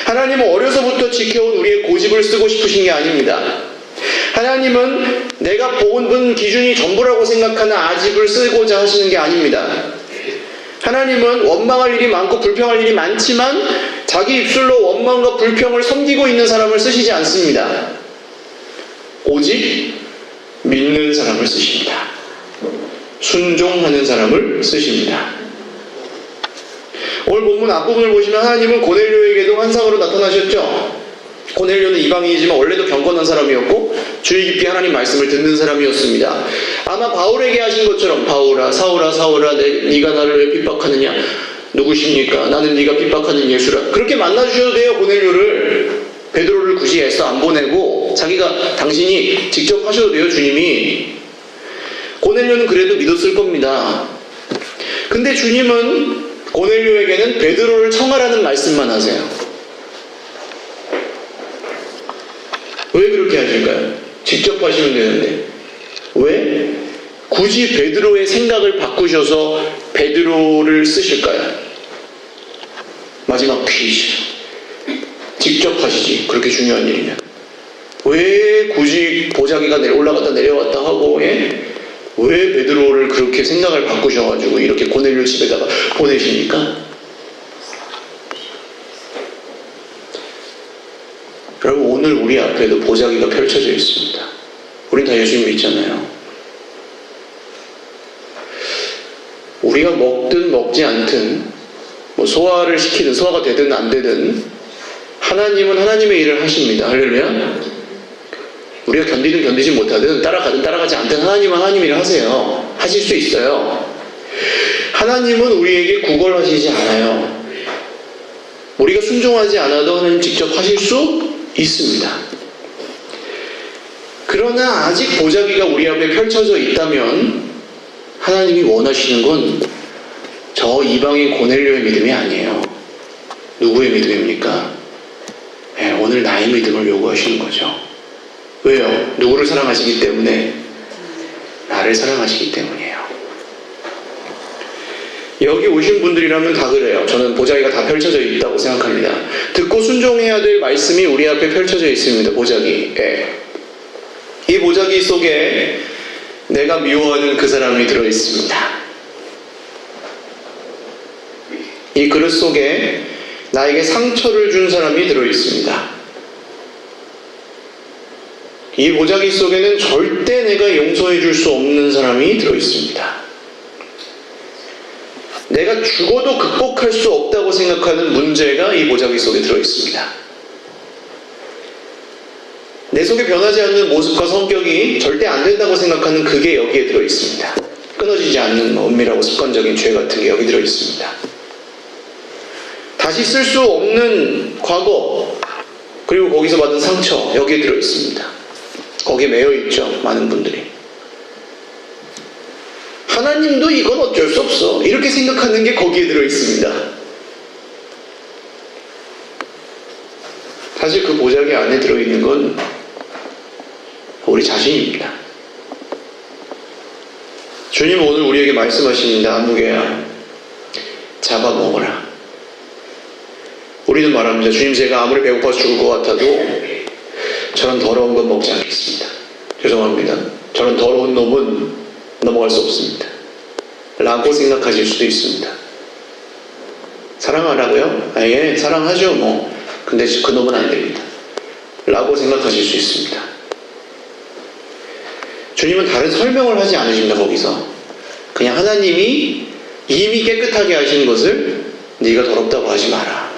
하나님은 어려서부터 지켜온 우리의 고집을 쓰고 싶으신 게 아닙니다. 하나님은 내가 뽑은 기준이 전부라고 생각하는 아집을 쓰고자 하시는 게 아닙니다. 하나님은 원망할 일이 많고 불평할 일이 많지만 자기 입술로 원망과 불평을 섬기고 있는 사람을 쓰시지 않습니다. 오직 믿는 사람을 쓰십니다. 순종하는 사람을 쓰십니다. 오늘 본문 앞부분을 보시면 하나님은 고넬료에게도 환상으로 나타나셨죠. 고넬료는 이방인이지만 원래도 경건한 사람이었고 주의 깊게 하나님 말씀을 듣는 사람이었습니다. 아마 바울에게 하신 것처럼 바울아 사울아 사울아 네가 나를 왜 핍박하느냐, 누구십니까? 나는 네가 핍박하는 예수라. 그렇게 만나주셔도 돼요. 고넬료를. 베드로를 굳이 애써 안 보내고 자기가 당신이 직접 하셔도 돼요. 주님이. 고넬료는 그래도 믿었을 겁니다. 근데 주님은 고넬료에게는 베드로를 청하라는 말씀만 하세요. 왜 그렇게 하실까요? 직접 하시면 되는데. 왜? 굳이 베드로의 생각을 바꾸셔서 베드로를 쓰실까요? 마지막 퀴즈. 직접 하시지. 그렇게 중요한 일이면. 왜 굳이 보자기가 올라갔다 내려왔다 하고, 왜 베드로를 그렇게 생각을 바꾸셔가지고 이렇게 고넬료 집에다가 보내십니까? 여러분, 오늘 우리 앞에도 보자기가 펼쳐져 있습니다. 우린 다 예수님 믿잖아요. 우리가 먹든 먹지 않든, 소화를 시키든 소화가 되든 안 되든 하나님은 하나님의 일을 하십니다. 할렐루야. 우리가 견디든 견디지 못하든 따라가든 따라가지 않든 하나님은 하나님 일을 하세요. 하실 수 있어요. 하나님은 우리에게 구걸하시지 않아요. 우리가 순종하지 않아도 하나님 직접 하실 수 있습니다. 그러나 아직 보자기가 우리 앞에 펼쳐져 있다면 하나님이 원하시는 건 저 이방인 고넬료의 믿음이 아니에요. 누구의 믿음입니까? 네, 오늘 나의 믿음을 요구하시는 거죠. 왜요? 누구를 사랑하시기 때문에? 나를 사랑하시기 때문이에요. 여기 오신 분들이라면 다 그래요. 저는 보자기가 다 펼쳐져 있다고 생각합니다. 듣고 순종해야 될 말씀이 우리 앞에 펼쳐져 있습니다. 보자기. 이 보자기 속에 내가 미워하는 그 사람이 들어있습니다. 이 그릇 속에 나에게 상처를 준 사람이 들어있습니다. 이 보자기 속에는 절대 내가 용서해 줄 수 없는 사람이 들어있습니다. 내가 죽어도 극복할 수 없다고 생각하는 문제가 이 보자기 속에 들어있습니다. 내 속에 변하지 않는 모습과 성격이 절대 안 된다고 생각하는 그게 여기에 들어있습니다. 끊어지지 않는 은밀하고 습관적인 죄 같은 게 여기 들어있습니다. 다시 쓸 수 없는 과거, 그리고 거기서 받은 상처, 여기에 들어있습니다. 거기에 매여있죠. 많은 분들이. 하나님도 이건 어쩔 수 없어. 이렇게 생각하는 게 거기에 들어있습니다. 사실 그 보자기 안에 들어있는 건 우리 자신입니다. 주님은 오늘 우리에게 말씀하십니다. 아무개야, 잡아먹어라. 우리는 말합니다. 주님, 제가 아무리 배고파서 죽을 것 같아도 저런 더러운 건 먹지 않겠습니다. 죄송합니다. 저런 더러운 놈은 넘어갈 수 없습니다. 라고 생각하실 수도 있습니다. 사랑하라고요? 아, 예, 사랑하죠, 뭐. 근데 그 놈은 안 됩니다. 라고 생각하실 수 있습니다. 주님은 다른 설명을 하지 않으십니다, 거기서. 그냥 하나님이 이미 깨끗하게 하신 것을 네가 더럽다고 하지 마라.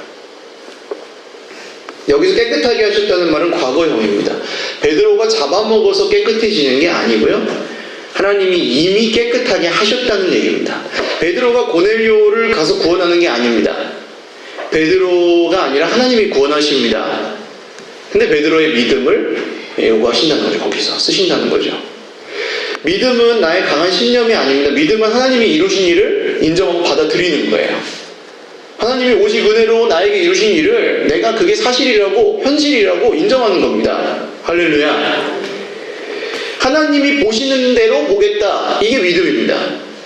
여기서 깨끗하게 하셨다는 말은 과거형입니다. 베드로가 잡아먹어서 깨끗해지는 게 아니고요. 하나님이 이미 깨끗하게 하셨다는 얘기입니다. 베드로가 고넬료를 가서 구원하는 게 아닙니다. 베드로가 아니라 하나님이 구원하십니다. 근데 베드로의 믿음을 요구하신다는 거죠. 거기서 쓰신다는 거죠. 믿음은 나의 강한 신념이 아닙니다. 믿음은 하나님이 이루신 일을 인정하고 받아들이는 거예요. 하나님이 오직 은혜로 나에게 이루신 일을 내가 그게 사실이라고, 현실이라고 인정하는 겁니다. 할렐루야. 하나님이 보시는 대로 보겠다. 이게 믿음입니다.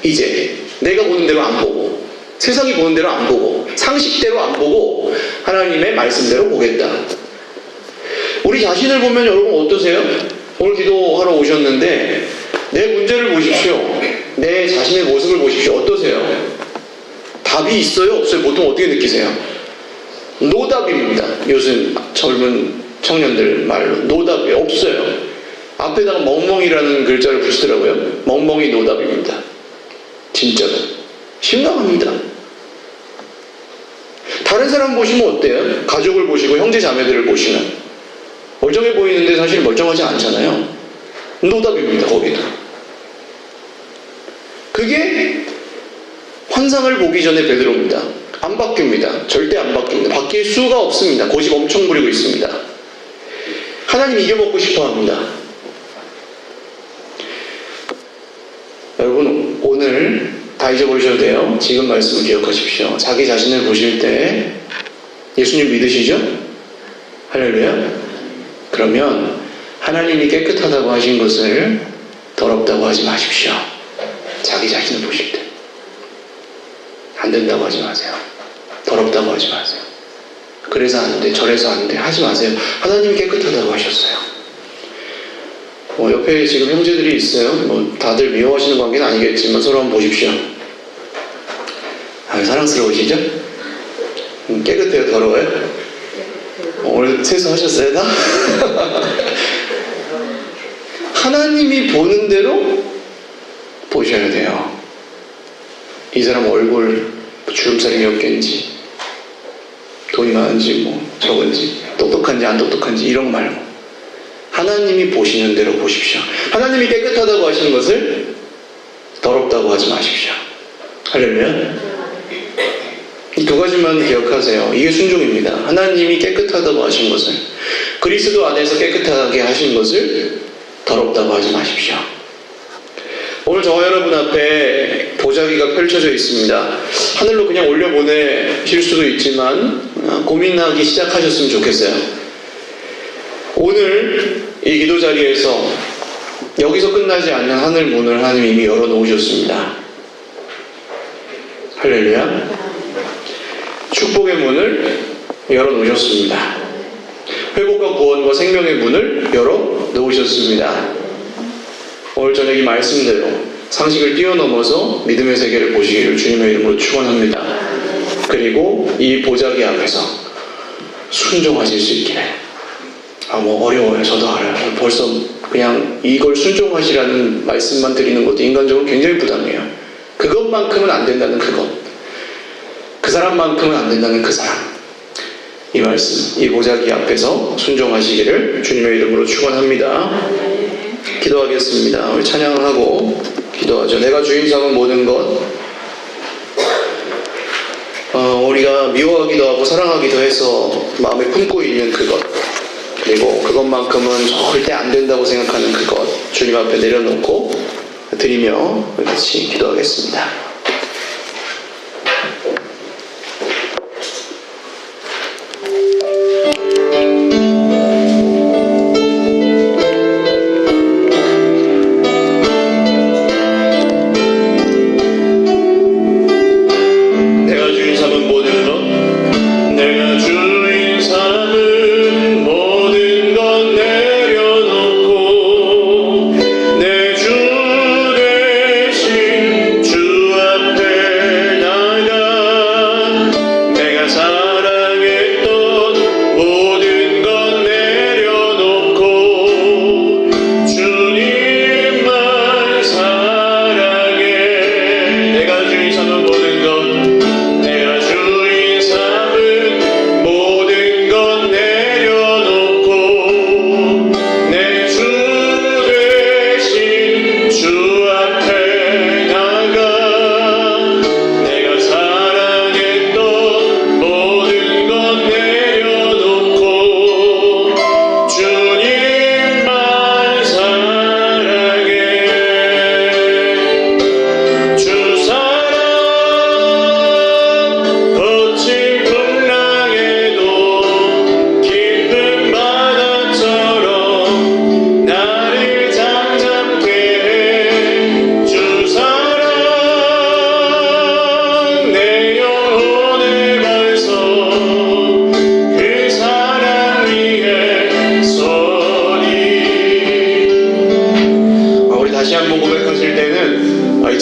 이제 내가 보는 대로 안 보고, 세상이 보는 대로 안 보고, 상식대로 안 보고 하나님의 말씀대로 보겠다. 우리 자신을 보면 여러분 어떠세요? 오늘 기도하러 오셨는데 내 문제를 보십시오. 내 자신의 모습을 보십시오. 어떠세요? 답이 있어요? 없어요? 보통 어떻게 느끼세요? 노답입니다. 요즘 젊은 청년들 말로 노답이 없어요. 앞에다가 멍멍이라는 글자를 붙이더라고요. 멍멍이 노답입니다. 진짜로 심각합니다. 다른 사람 보시면 어때요? 가족을 보시고 형제 자매들을 보시면 멀쩡해 보이는데 사실 멀쩡하지 않잖아요. 노답입니다. 거기도. 그게 환상을 보기 전에 베드로입니다. 안 바뀝니다. 절대 안 바뀝니다. 바뀔 수가 없습니다. 고집 엄청 부리고 있습니다. 하나님 이겨먹고 싶어합니다. 여러분 오늘 다 잊어버리셔도 돼요. 지금 말씀을 기억하십시오. 자기 자신을 보실 때 예수님 믿으시죠? 할렐루야. 그러면 하나님이 깨끗하다고 하신 것을 더럽다고 하지 마십시오. 자기 자신을 보실 때 안 된다고 하지 마세요. 더럽다고 하지 마세요. 그래서 안 돼, 저래서 안 돼 하지 마세요. 하나님이 깨끗하다고 하셨어요. 옆에 지금 형제들이 있어요. 다들 미워하시는 관계는 아니겠지만 서로 한번 보십시오. 사랑스러우시죠? 깨끗해요? 더러워요? 오늘 세수하셨어요 다? 하나님이 보는 대로 보셔야 돼요. 이 사람 얼굴 주름살이 몇 개인지, 돈이 많은지 적은지, 똑똑한지 안 똑똑한지 이런 거 말고 하나님이 보시는 대로 보십시오. 하나님이 깨끗하다고 하시는 것을 더럽다고 하지 마십시오. 할렐루야. 이 두 가지만 기억하세요. 이게 순종입니다. 하나님이 깨끗하다고 하신 것을, 그리스도 안에서 깨끗하게 하신 것을 더럽다고 하지 마십시오. 오늘 저와 여러분 앞에 보자기가 펼쳐져 있습니다. 하늘로 그냥 올려보내실 수도 있지만 고민하기 시작하셨으면 좋겠어요. 오늘 이 기도 자리에서 여기서 끝나지 않는 하늘 문을 하나님이 이미 열어놓으셨습니다. 할렐루야. 축복의 문을 열어놓으셨습니다. 회복과 구원과 생명의 문을 열어놓으셨습니다. 오늘 저녁 이 말씀대로 상식을 뛰어넘어서 믿음의 세계를 보시기를 주님의 이름으로 축원합니다. 그리고 이 보자기 앞에서 순종하실 수 있기를. 어려워요. 저도 알아요. 벌써 그냥 이걸 순종하시라는 말씀만 드리는 것도 인간적으로 굉장히 부담해요. 그것만큼은 안 된다는 그것. 그 사람만큼은 안 된다는 그 사람. 이 말씀, 이 보자기 앞에서 순종하시기를 주님의 이름으로 축원합니다. 기도하겠습니다. 우리 찬양을 하고 기도하죠. 내가 주인 삼은 모든 것, 우리가 미워하기도 하고 사랑하기도 해서 마음에 품고 있는 그것, 그리고 그것만큼은 절대 안 된다고 생각하는 그것 주님 앞에 내려놓고 드리며 같이 기도하겠습니다. 모든 것 내려놓고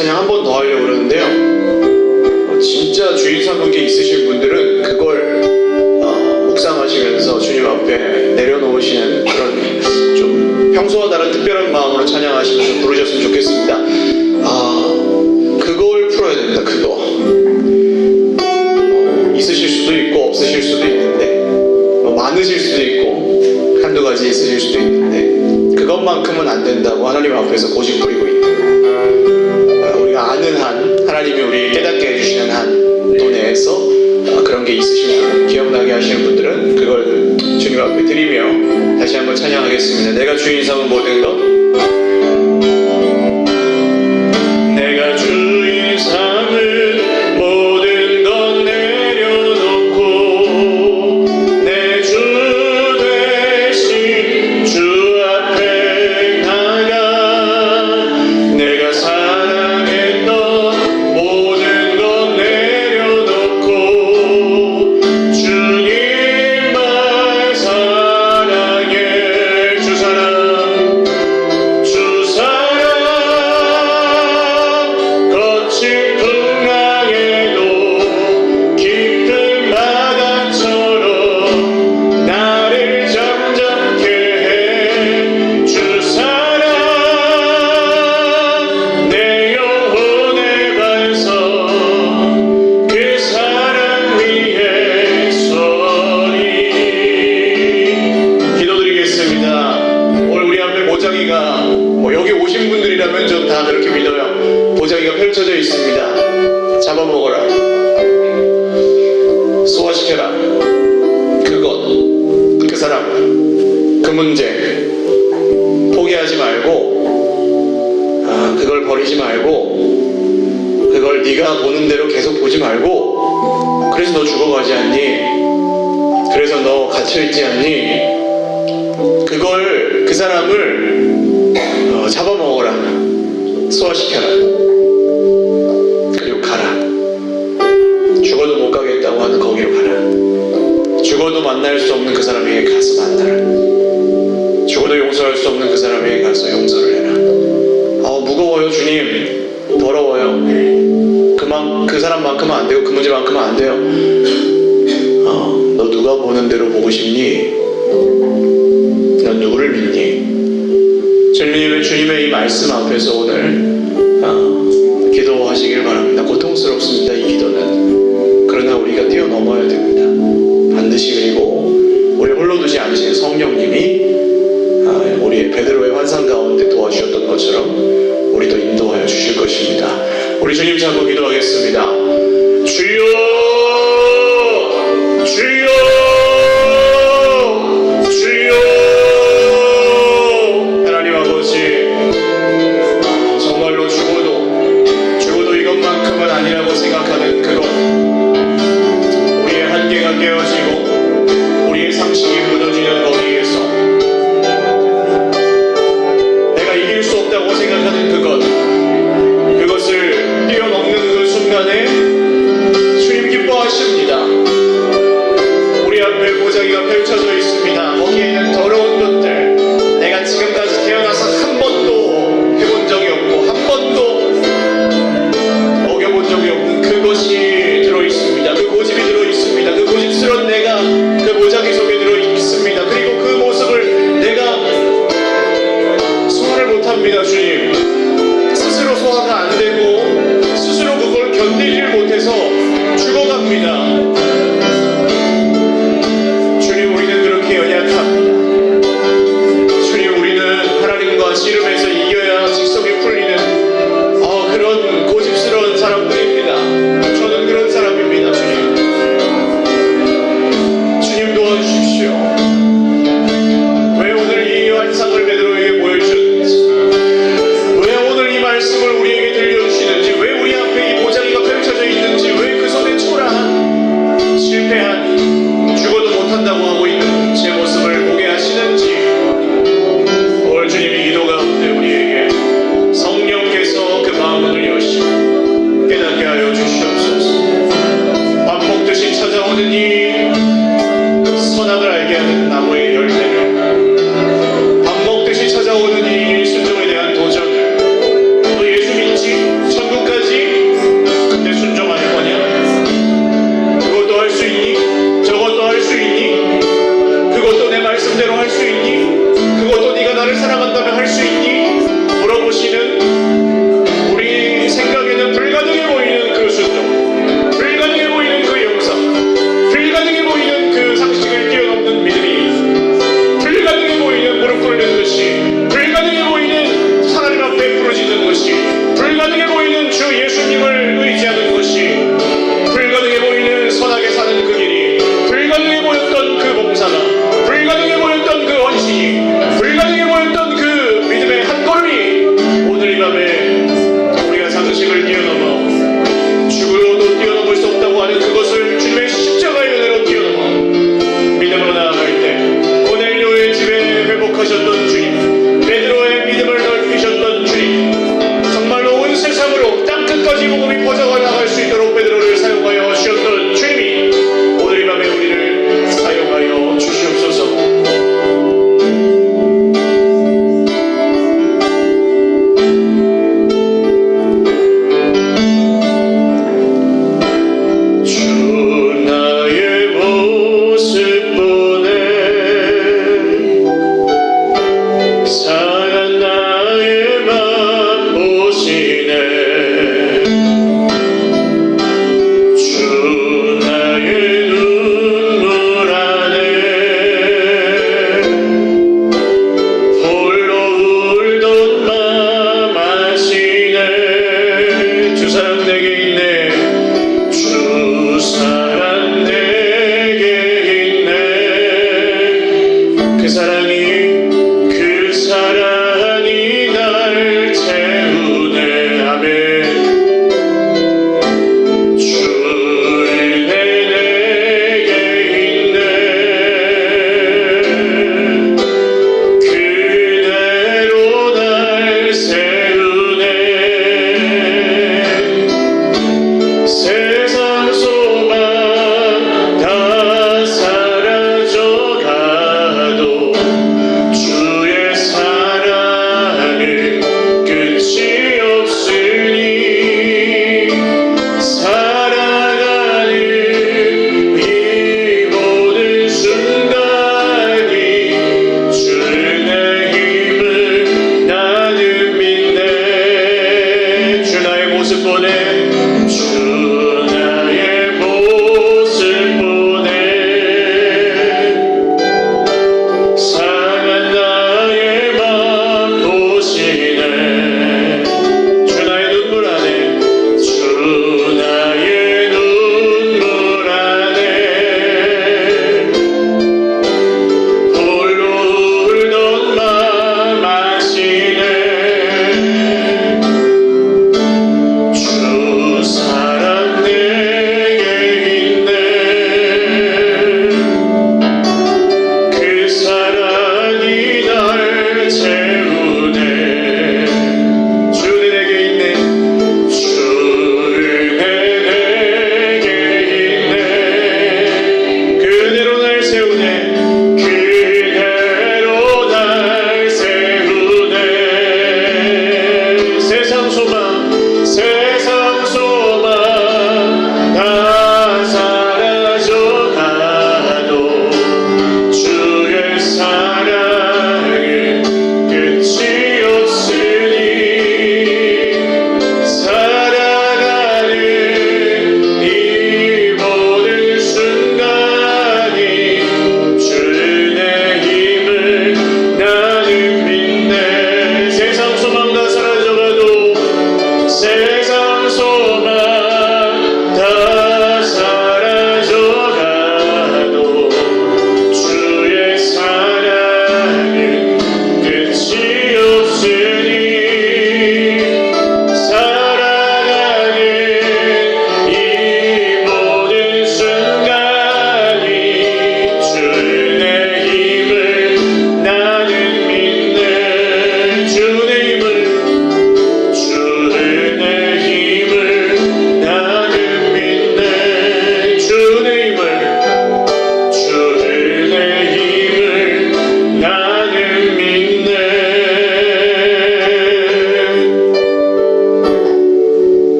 찬양 한 번 더 하려고 그러는데요. 진짜 주인상 관계 있으신 분들은 그걸 묵상하시면서 주님 앞에 내려놓으시는 그런 좀 평소와 다른 특별한 마음으로 찬양하시면서 부르셨으면 좋겠습니다. 그걸 풀어야 됩니다. 그거 있으실 수도 있고 없으실 수도 있는데 많으실 수도 있고 한두 가지 있으실 수도 있는데 그것만큼은 안 된다고 하나님 앞에서 고집 부리고 있는 우리가 아는 한 하나님이 우리 깨닫게 해주시는 한도 내에서 그런 게 있으신 분 기억나게 하시는 분들은 그걸 주님 앞에 드리며 다시 한번 찬양하겠습니다. 내가 주인 삼은 모든 것 내가 주인 삼은 모든 것 내려놓고 내 주 대신 주 앞에 나가 내가 사랑했던 모든 것 내려놓고 주님만 사랑해 주 사랑 거친 풍랑에도 깊은 바다처럼 나를 잠잠케 해 주 사랑 내 영혼의 반석 그 사랑 위에 서리 기도드리겠습니다. 오늘 우리 앞에 보자기가 여기 오신 분들이라면 좀 다 그렇게 믿어요. 보자기가 펼쳐져 있습니다. 잡아먹어라. 소화시켜라. 그것, 그 사람, 그 문제 포기하지 말고 그걸 버리지 말고 그걸 네가 보는 대로 계속 보지 말고 그래서 너 죽어가지 않니? 그래서 너 갇혀있지 않니? 그걸 그 사람을 잡아먹어라. 소화시켜라. 그리고 가라. 죽어도 못 가겠다고 하는 거기로 가라. 죽어도 만날 수 없는 그 사람에게 가서 만나라. 죽어도 용서할 수 없는 그 사람에게 가서 용서를 해라. 무거워요 주님. 더러워요. 그 사람만큼은 안 되고 그 문제만큼은 안 돼요. 너 누가 보는 대로 보고 싶니? 넌 누구를 믿니? 주님의 이 말씀 앞에서 오늘 기도하시길 바랍니다. 고통스럽습니다. 이 기도는. 그러나 우리가 뛰어넘어야 됩니다. 반드시. 그리고 우리 홀로 두지 않으시는 성령님이 우리의 베드로의 환상 가운데 도와주셨던 것처럼 우리도 인도하여 주실 것입니다. 우리 주님 잡고 기도하겠습니다. 주여 주여 주여 하나님 아버지 정말로 죽어도 이것만큼은 아니라고 생각하는 그것 우리의 한계가 깨어지고 우리의 상식이 무너지는 거기에서 내가 이길 수 없다고 생각하는 그것을 뛰어넘는 그 순간에 주님 기뻐하십니다. 우리 앞에 보자기가 펼쳐져 있습니다. 거기에는 더러운 것들 내가 지금까지 태어나서 한 번도 해본 적이 없고 한 번도 먹여본 적이 없는 그것이 들어있습니다. 그 고집이 들어있습니다. 그 고집스러운 내가 그 보자기 속에 들어있습니다. 그리고 그 모습을 내가 소화를 못합니다. 주님 스스로 소화가 안 되고 스스로 그걸 견디질 못해서 죽어갑니다. 주님 우리는 그렇게 연약합니다. 주님 우리는 하나님과 씨름해서 이겨야 직성이 풀리는 그런 고집스러운 사람들입니다. 저는 그런 사람입니다. 주님 도와주십시오. 왜 오늘 이 환상을 베드로에게 보여주셨는지 왜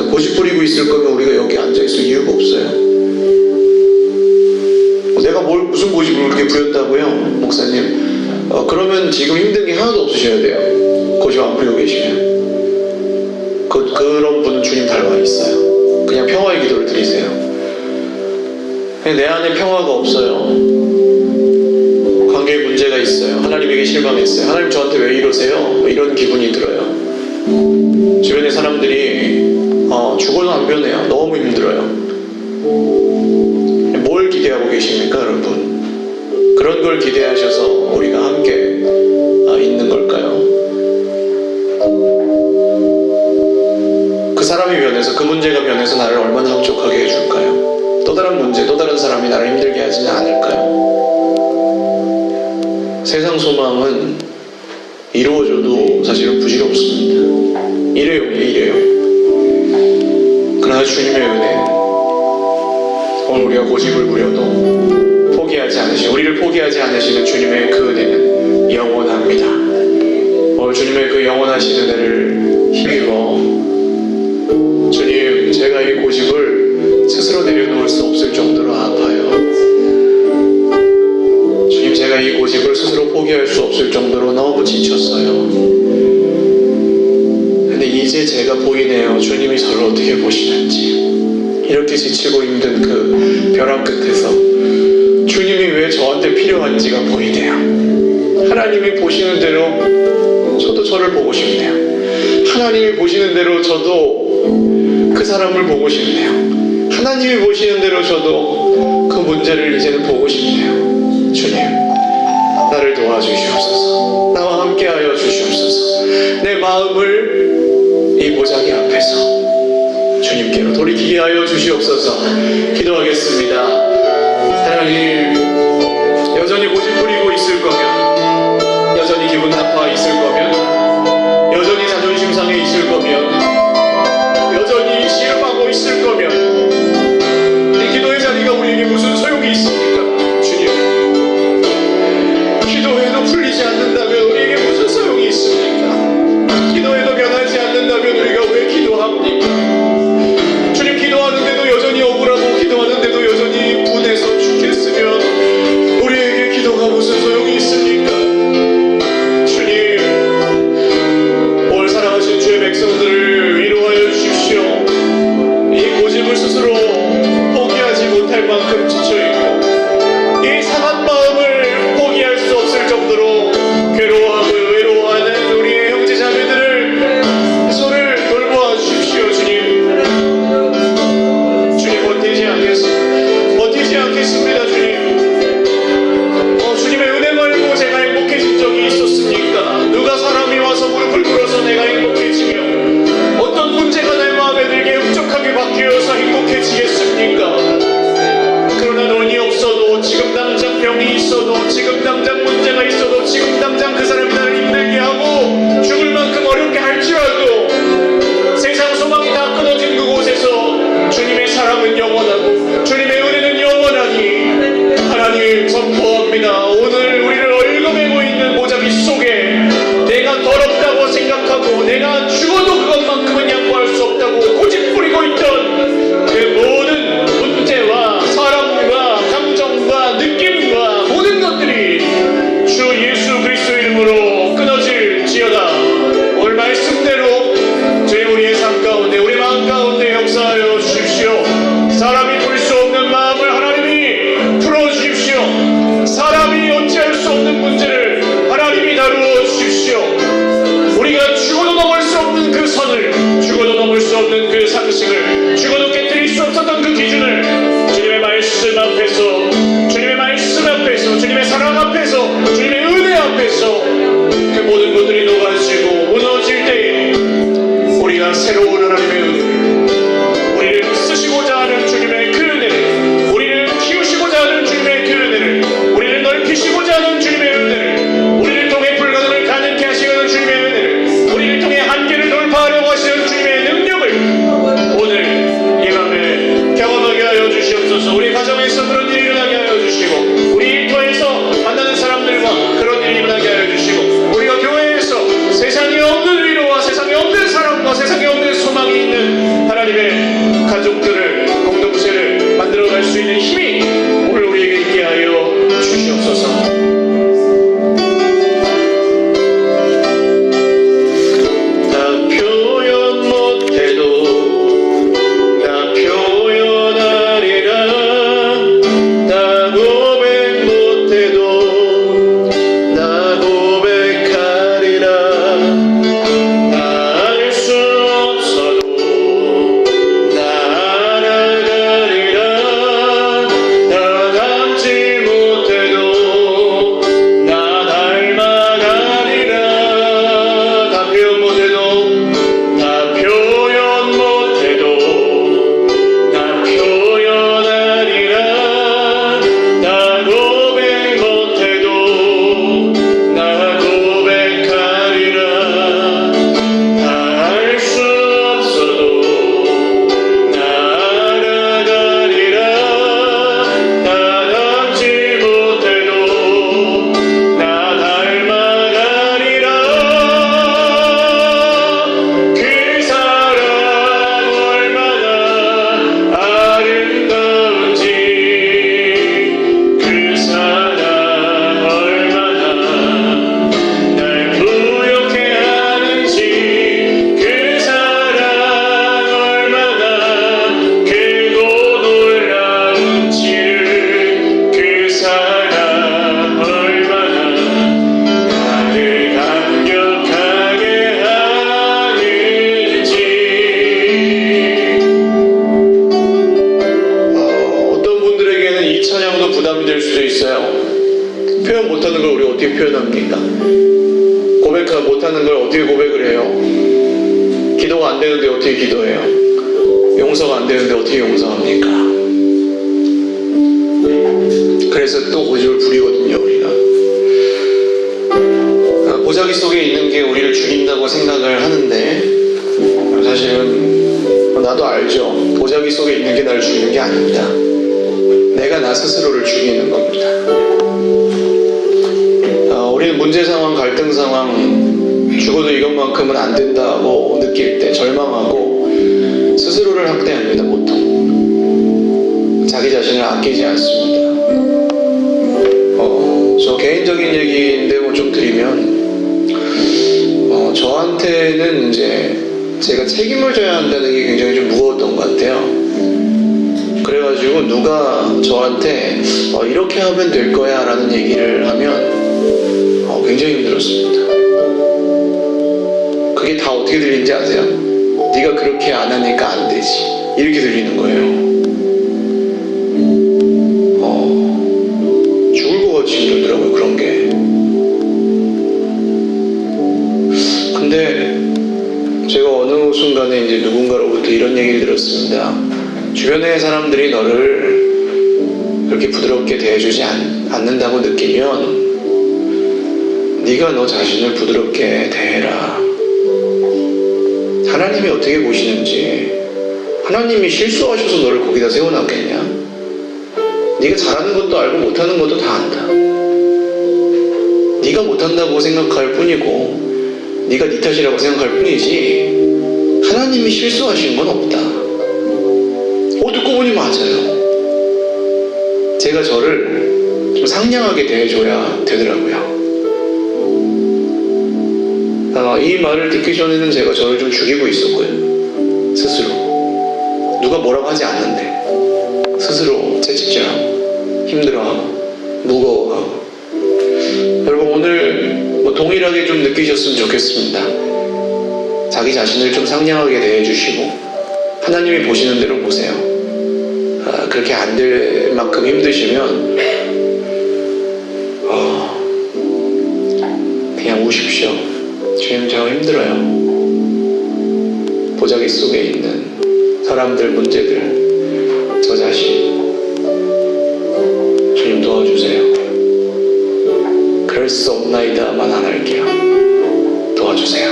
없습니다. 고집 부리고 있을 거면 우리가 여기 앉아있을 이유가 없어요. 내가 무슨 고집을 그렇게 부렸다고요? 목사님, 그러면 지금 힘든 게 하나도 없으셔야 돼요. 고집 안 부리고 계시면. 그런 분은 주님 닮아 있어요. 그냥 평화의 기도를 드리세요. 그냥 내 안에 평화가 없어요. 관계에 문제가 있어요. 하나님에게 실망했어요. 하나님 저한테 왜 이러세요? 뭐 이런 기분이 들어요. 주변의 사람들이 죽어도 안 변해요. 너무 힘들어요. 뭘 기대하고 계십니까, 여러분? 그런 걸 기대하셔서 우리가 함께 있는 걸까요? 그 사람이 변해서, 그 문제가 변해서 나를 얼마나 흡족하게 해줄까요? 또 다른 문제, 또 다른 사람이 나를 힘들게 하지는 않을까요? 세상 소망은 이루어져도 사실은 부질없습니다. 이래요. 그러나 주님의 은혜는 오늘 우리가 고집을 부려도 포기하지 않으시고 우리를 포기하지 않으시는 주님의 그 은혜는 영원합니다. 오늘 주님의 그 영원하신 은혜를 힘입어 주님, 제가 이 고집을 스스로 내려놓을 수 없을 정도로 아파요. 주님, 제가 이 고집을 스스로 포기할 수 없을 정도로 너무 지쳤어요. 근데 이제 제가 보이네요. 주님이 저를 어떻게 보시는지. 이렇게 지치고 힘든 그 벼랑 끝에서 주님이 왜 저한테 필요한지가 보이네요. 하나님이 보시는 대로 저도 저를 보고 싶네요. 하나님이 보시는 대로 저도 그 사람을 보고 싶네요. 하나님이 보시는 대로 저도 그 문제를 이제는 보고 싶네요. 주님, 나를 도와주시옵소서. 나와 함께하여 주시옵소서. 내 마음을 이 보자기 앞에서 주님께로 돌이키게 하여 주시옵소서. 기도하겠습니다. 하나님, 여전히 고집 부리고 있을 거면, 여전히 기분 나빠 있을 거면, 여전히 자존심 상해 있을 거면, 여전히 씨름하고 있을 거면 이 기도의 자리가 우리에게 무슨 소용이 있습니까? 주님, 기도해도 풀리지 않는다면 우리에게 무슨 소용이 있습니까? 기도해도 변하지 않는다면 우리가 왜 기도합니까? 주님, 기도하는데도 여전히 억울하고 기도하는데도 여전히 분해서 죽겠으면 우리에게 기도가 무슨 소용이 있습니까? 주님, 오늘 사랑하신 주의 백성들을 위로하여 주십시오. 이 고집을 스스로 포기하지 못할 만큼 지쳐있고 이 상한 마음을 포기할 수 없을 정도로 괴로워하고 외로워하는 우리의 형제자매들을 손을 돌보아 주십시오. 주님, 버티지 않겠습니다. 주님, 주님의 은혜 말고 제가 행복해진 적이 있었습니까? 누가 사람이 와서 무릎을 꿇어서 내가 행복해지며 어떤 문제가 내 마음에 들게 흡족하게 바뀌어서 행복해지겠습니까? 그러나 돈이 없어도, 지금 당장 병이 있어도, 지금 당장 문제가 있어도, 지금 당장 그 사람이 나를 힘들게 하고 죽을 만큼 어렵게 할지라도 세상 소망이 다 끊어진 그곳에서 주님의 사랑은 영원하고 주님의 은혜는 영원하니 하나님 선포합니다. 오늘 우리를 얽어매고 있는 보자기 속에 내가 더럽다고 생각하고 내가 죽어도 그것만큼은 양보할 수 없다고 고집 부리고 있던 그 모든 문제와 사람과 감정과 느낌과 모든 것들이 주 예수 그리스도 이름으로 끊어질지어다. 오늘 말씀대로 저희 우리의 삶 가운데 우리 마음 가운데 역사하여 주십시오. 사람이 풀 수 없는 마음을 하나님이 풀어주십시오. 사람이 어찌할 수 없는 문제를 하나님이 다루어 주십시오. 우리가 죽어도 넘을 수 없는 그 선을, 죽어도 넘을 수 없는 그 상식을, 죽어도 깨뜨릴 수 없었던 그 기준을 주님의 말씀 앞에서, 주님의 말씀 앞에서, 주님의 사랑 앞에서, 주님의 은혜 앞에서 그 모든 것들이 녹아지고 무너질 때에 우리가 새로운 하나님의 은혜를, 우리를 쓰시고자 하는 주님의 그 은혜를, 우리를 키우시고자 하는 주님의 그 은혜를, 우리를 넓히시고자 하는 주님의 은혜를, 우리를 통해 불가능을 가능케 하시는 주님의 은혜를, 우리를 통해 한계를 돌파하려고 하시는 주님의 능력을 오늘 이 밤에 경험하게 하여 주시옵소서. 우리 가정에서 그런 일이 일어나게 하여 주시고, 우리 일터에서 만나는 사람들과 그런 일이 일어나게 하여 주시고, 우리가 교회에서 세상에 없는 위로와 세상에 없는 사랑과 세상에 없는 소망 수 있어요. 표현 못하는 걸 우리 어떻게 표현합니까? 고백 못하는 걸 어떻게 고백을 해요? 기도가 안 되는데 어떻게 기도해요? 용서가 안 되는데 어떻게 용서합니까? 그래서 또 고집을 부리거든요, 우리가. 보자기 속에 있는 게 우리를 죽인다고 생각을 하는데, 사실은 나도 알죠. 보자기 속에 있는 게 나를 죽이는 게 아닙니다. 내가 나 스스로를 죽이는 겁니다. 우리는 문제 상황, 갈등 상황, 죽어도 이것만큼은 안 된다고 느낄 때 절망하고 스스로를 학대합니다. 보통 자기 자신을 아끼지 않습니다. 저 개인적인 얘기인데 뭐 좀 드리면, 저한테는 이제 제가 책임을 져야 한다는 게 굉장히 좀 무거웠던 것 같아요. 그래가지고 누가 저한테 이렇게 하면 될 거야 라는 얘기를 하면 굉장히 힘들었습니다. 그게 다 어떻게 들리는지 아세요? 네가 그렇게 안 하니까 안 되지, 이렇게 들리는 거예요. 죽을 것 같이 힘들더라고요, 그런 게. 근데 제가 어느 순간에 이제 누군가로부터 이런 얘기를 들었습니다. 주변의 사람들이 너를 그렇게 부드럽게 대해주지 않는다고 느끼면 네가 너 자신을 부드럽게 대해라. 하나님이 어떻게 보시는지, 하나님이 실수하셔서 너를 거기다 세워놨겠냐? 네가 잘하는 것도 알고 못하는 것도 다 안다. 네가 못한다고 생각할 뿐이고 네가 네 탓이라고 생각할 뿐이지 하나님이 실수하신 건 없다. 듣고 보니 맞아요. 제가 저를 좀 상냥하게 대해줘야 되더라고요. 이 말을 듣기 전에는 제가 저를 좀 죽이고 있었고요. 스스로. 누가 뭐라고 하지 않는데 스스로 채찍질하고 힘들어하고 무거워하고. 여러분, 오늘 동일하게 좀 느끼셨으면 좋겠습니다. 자기 자신을 좀 상냥하게 대해주시고 하나님이 보시는 대로 보세요. 그렇게 안 될 만큼 힘드시면 그냥 우십시오. 주님, 저 힘들어요. 보자기 속에 있는 사람들, 문제들, 저 자신 주님 도와주세요. 그럴 수 없나이다만 안 할게요. 도와주세요.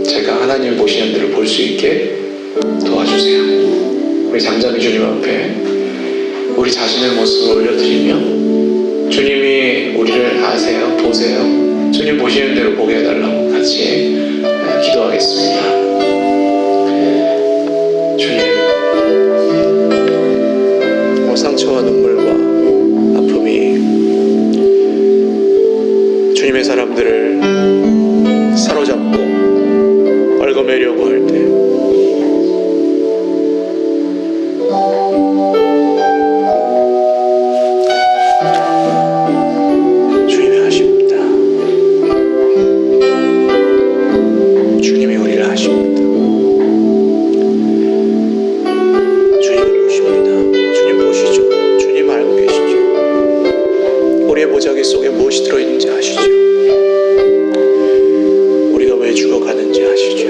제가 하나님 보시는 대로 볼 수 있게 도와주세요. 우리 잠잠히 주님 앞에 우리 자신의 모습을 올려드리며, 주님이 우리를 아세요, 보세요. 주님 보시는 대로 보게 해달라고 같이 기도하겠습니다. 주님, 상처와 눈물과 아픔이 주님의 사람들을 사로잡고 얽어매려고 할 때 주님이 하십니다. 주님이 우리를 하십니다. 주님을 보십니다. 주님 보시죠. 주님 알고 계시죠. 우리의 보자기 속에 무엇이 들어있는지 아시죠. 우리가 왜 죽어가는지 아시죠.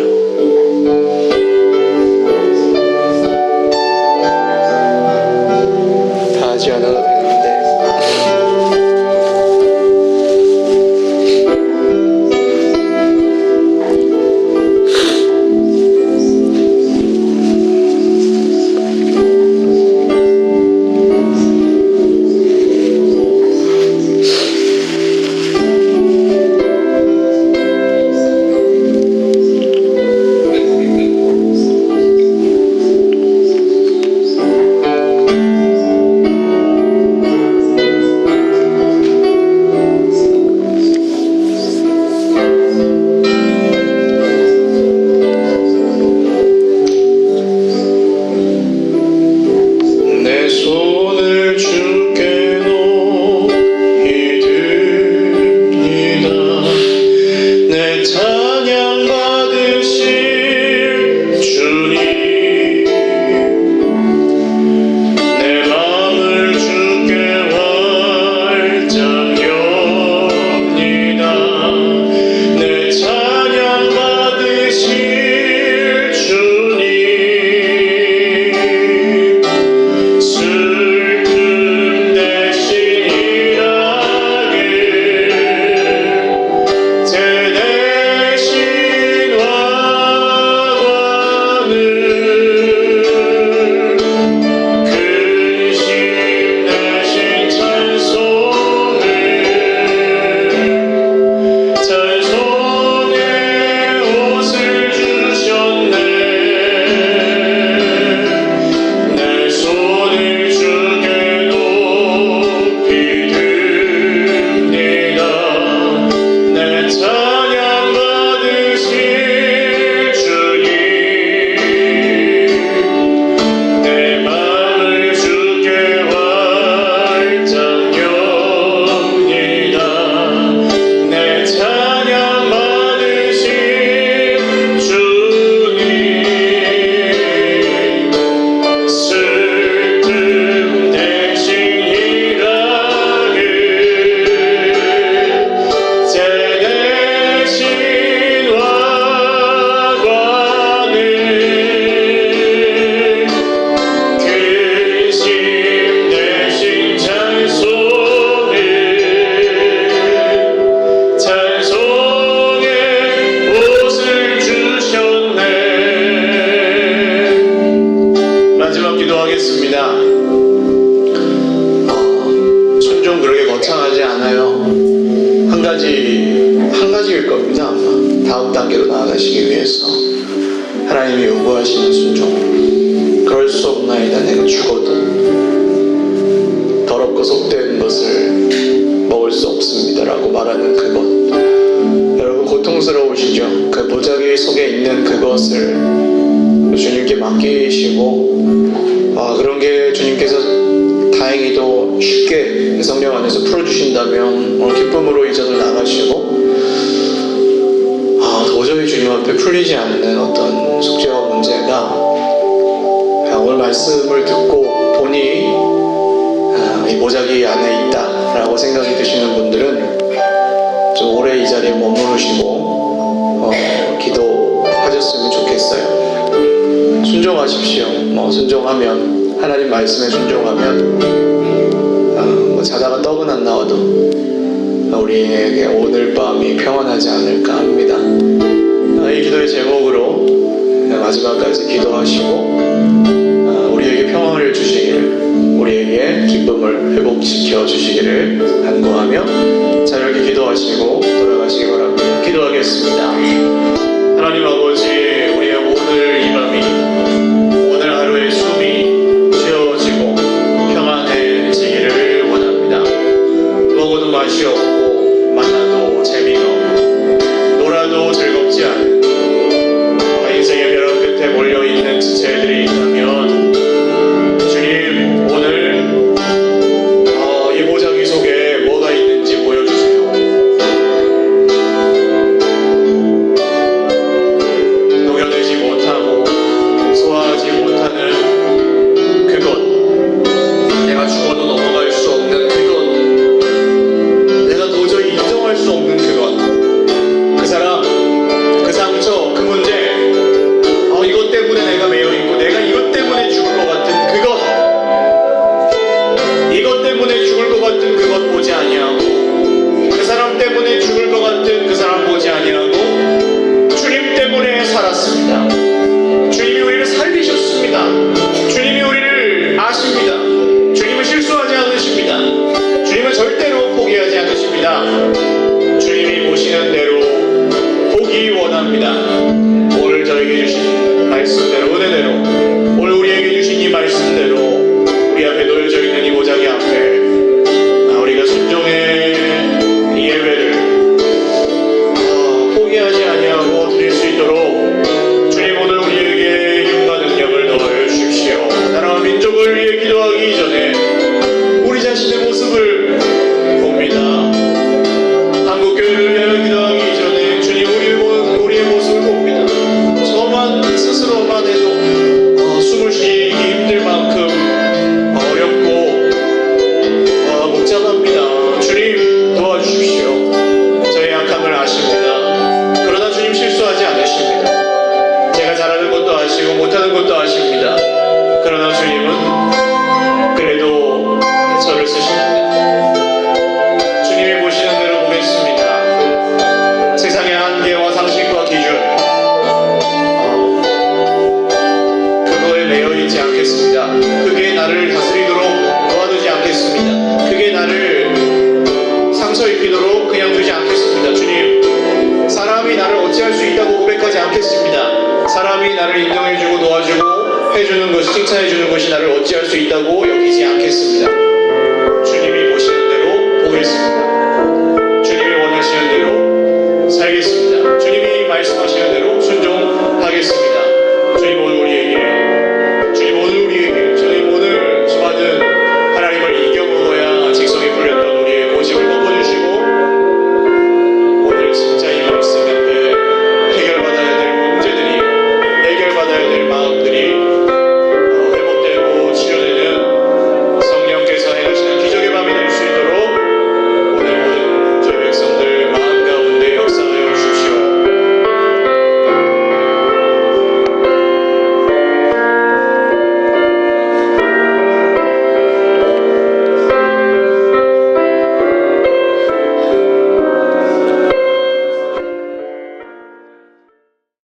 다 하지 않아도 되는데 마지막 기도하겠습니다. 순종 그렇게 거창하지 않아요. 한 가지일 겁니다. 아마 다음 단계로 나아가시기 위해서 하나님이 요구하시는 순종. 그럴 수 없나이다. 내가 죽어도 더럽고 속된 것을 먹을 수 없습니다 라고 말하는 그것. 여러분 고통스러우시죠? 그 보자기 속에 있는 그것을 주님께 맡기시고 그런 게 주님께서 다행히도 쉽게 성령 안에서 풀어주신다면 오늘 기쁨으로 이 자리를 나가시고 도저히 주님 앞에 풀리지 않는 어떤 숙제와 문제가 오늘 말씀을 듣고 본이 이 보자기 안에 있다 라고 생각이 드시는 분들은 좀 오래 이 자리에 머무르시고 기도하셨으면 좋겠어요. 순종하십시오. 순종하면 하나님 말씀에 순종하면 자다가 떡은 안 나와도 우리에게 오늘 밤이 평안하지 않을까 합니다. 이 기도의 제목으로 마지막까지 기도하시고 우리에게 평안을 주시기를, 우리에게 기쁨을 회복시켜 주시기를 간구하며 자유롭게 기도하시고 돌아가시기 바랍니다. 기도하겠습니다. 하나님 아버지, 우리의 오늘 이 밤이, 오늘 하루의 숨이 쉬어지고 평안해지기를 원합니다. 먹어도 맛이 없고 만나도 재미가 없고 놀아도 즐겁지 않은 인생의 벼랑 끝에 몰려있는 지체들이 있다면 주님, 오늘 이 보자기 속에 뭐가 있는지 보여주세요. 녹여내지 못하고 소화하지 못하는 그것, 내가 죽어도 넘어갈 수 없는 그것, 내가 도저히 인정할 수 없는 그것, 그 사람, 그 상처, 그 문제, 이것 때문에 내가 매여있고 내가 이것 때문에 죽을 것 같은 그것, 이것 때문에 죽을 것 같은 그것 보지 아니하고, 그 사람 때문에 죽을 것 같은 그 사람 보지 아니하고 주님 때문에 살았습니다. 주님이 우리를 살리셨습니다. 주님이 우리를 아십니다. 주님은 실수하지 않으십니다. 주님은 절대로 포기하지 않으십니다. 주님이 보시는 대로 보기 원합니다. 오늘 저에게 주신 말씀대로, 은혜대로, 오늘 우리에게 주신 이 말씀대로 우리 앞에 놓여져 있는 이 보자기 앞에 우리가 순종의 이 예배를 포기하지 아니하고 드릴 수 있도록 주님 오늘 우리에게 힘과 능력을 더해 주십시오. 나라와 민족을 위해 기도하기 전에 우리 자신의 모습을 봅니다. 한국교회를 위하여 기도하기 전에 주님 우리의 모습을 봅니다. 저만 스스로만 해도 숨을 쉬기 힘들 만큼 어렵고 복잡합니다. 주님 도와주십시오. 저의 약함을 아십니다. 그러나 주님 실수하지 않으십니다. 제가 잘하는 것도 아시고 못하는 것도 아십니다. 그러나 주님은 그래도 저를 쓰십니다. 주님이 보시는 대로 보겠습니다. 세상의 한계와 상식과 기준 그거에 매여있지 않겠습니다. 그게 나를 다스리도록 도와주지 않겠습니다. 그게 나를 상처 입히도록 그냥 두지 않겠습니다. 주님, 사람이 나를 어찌할 수 있다고 고백하지 않겠습니다. 사람이 나를 인정해주고 도와주고 해주는 것이, 칭찬해주는 것이 나를 어찌할 수 있다고 여기지 않겠습니다. 주님이 보시는 대로 보겠습니다.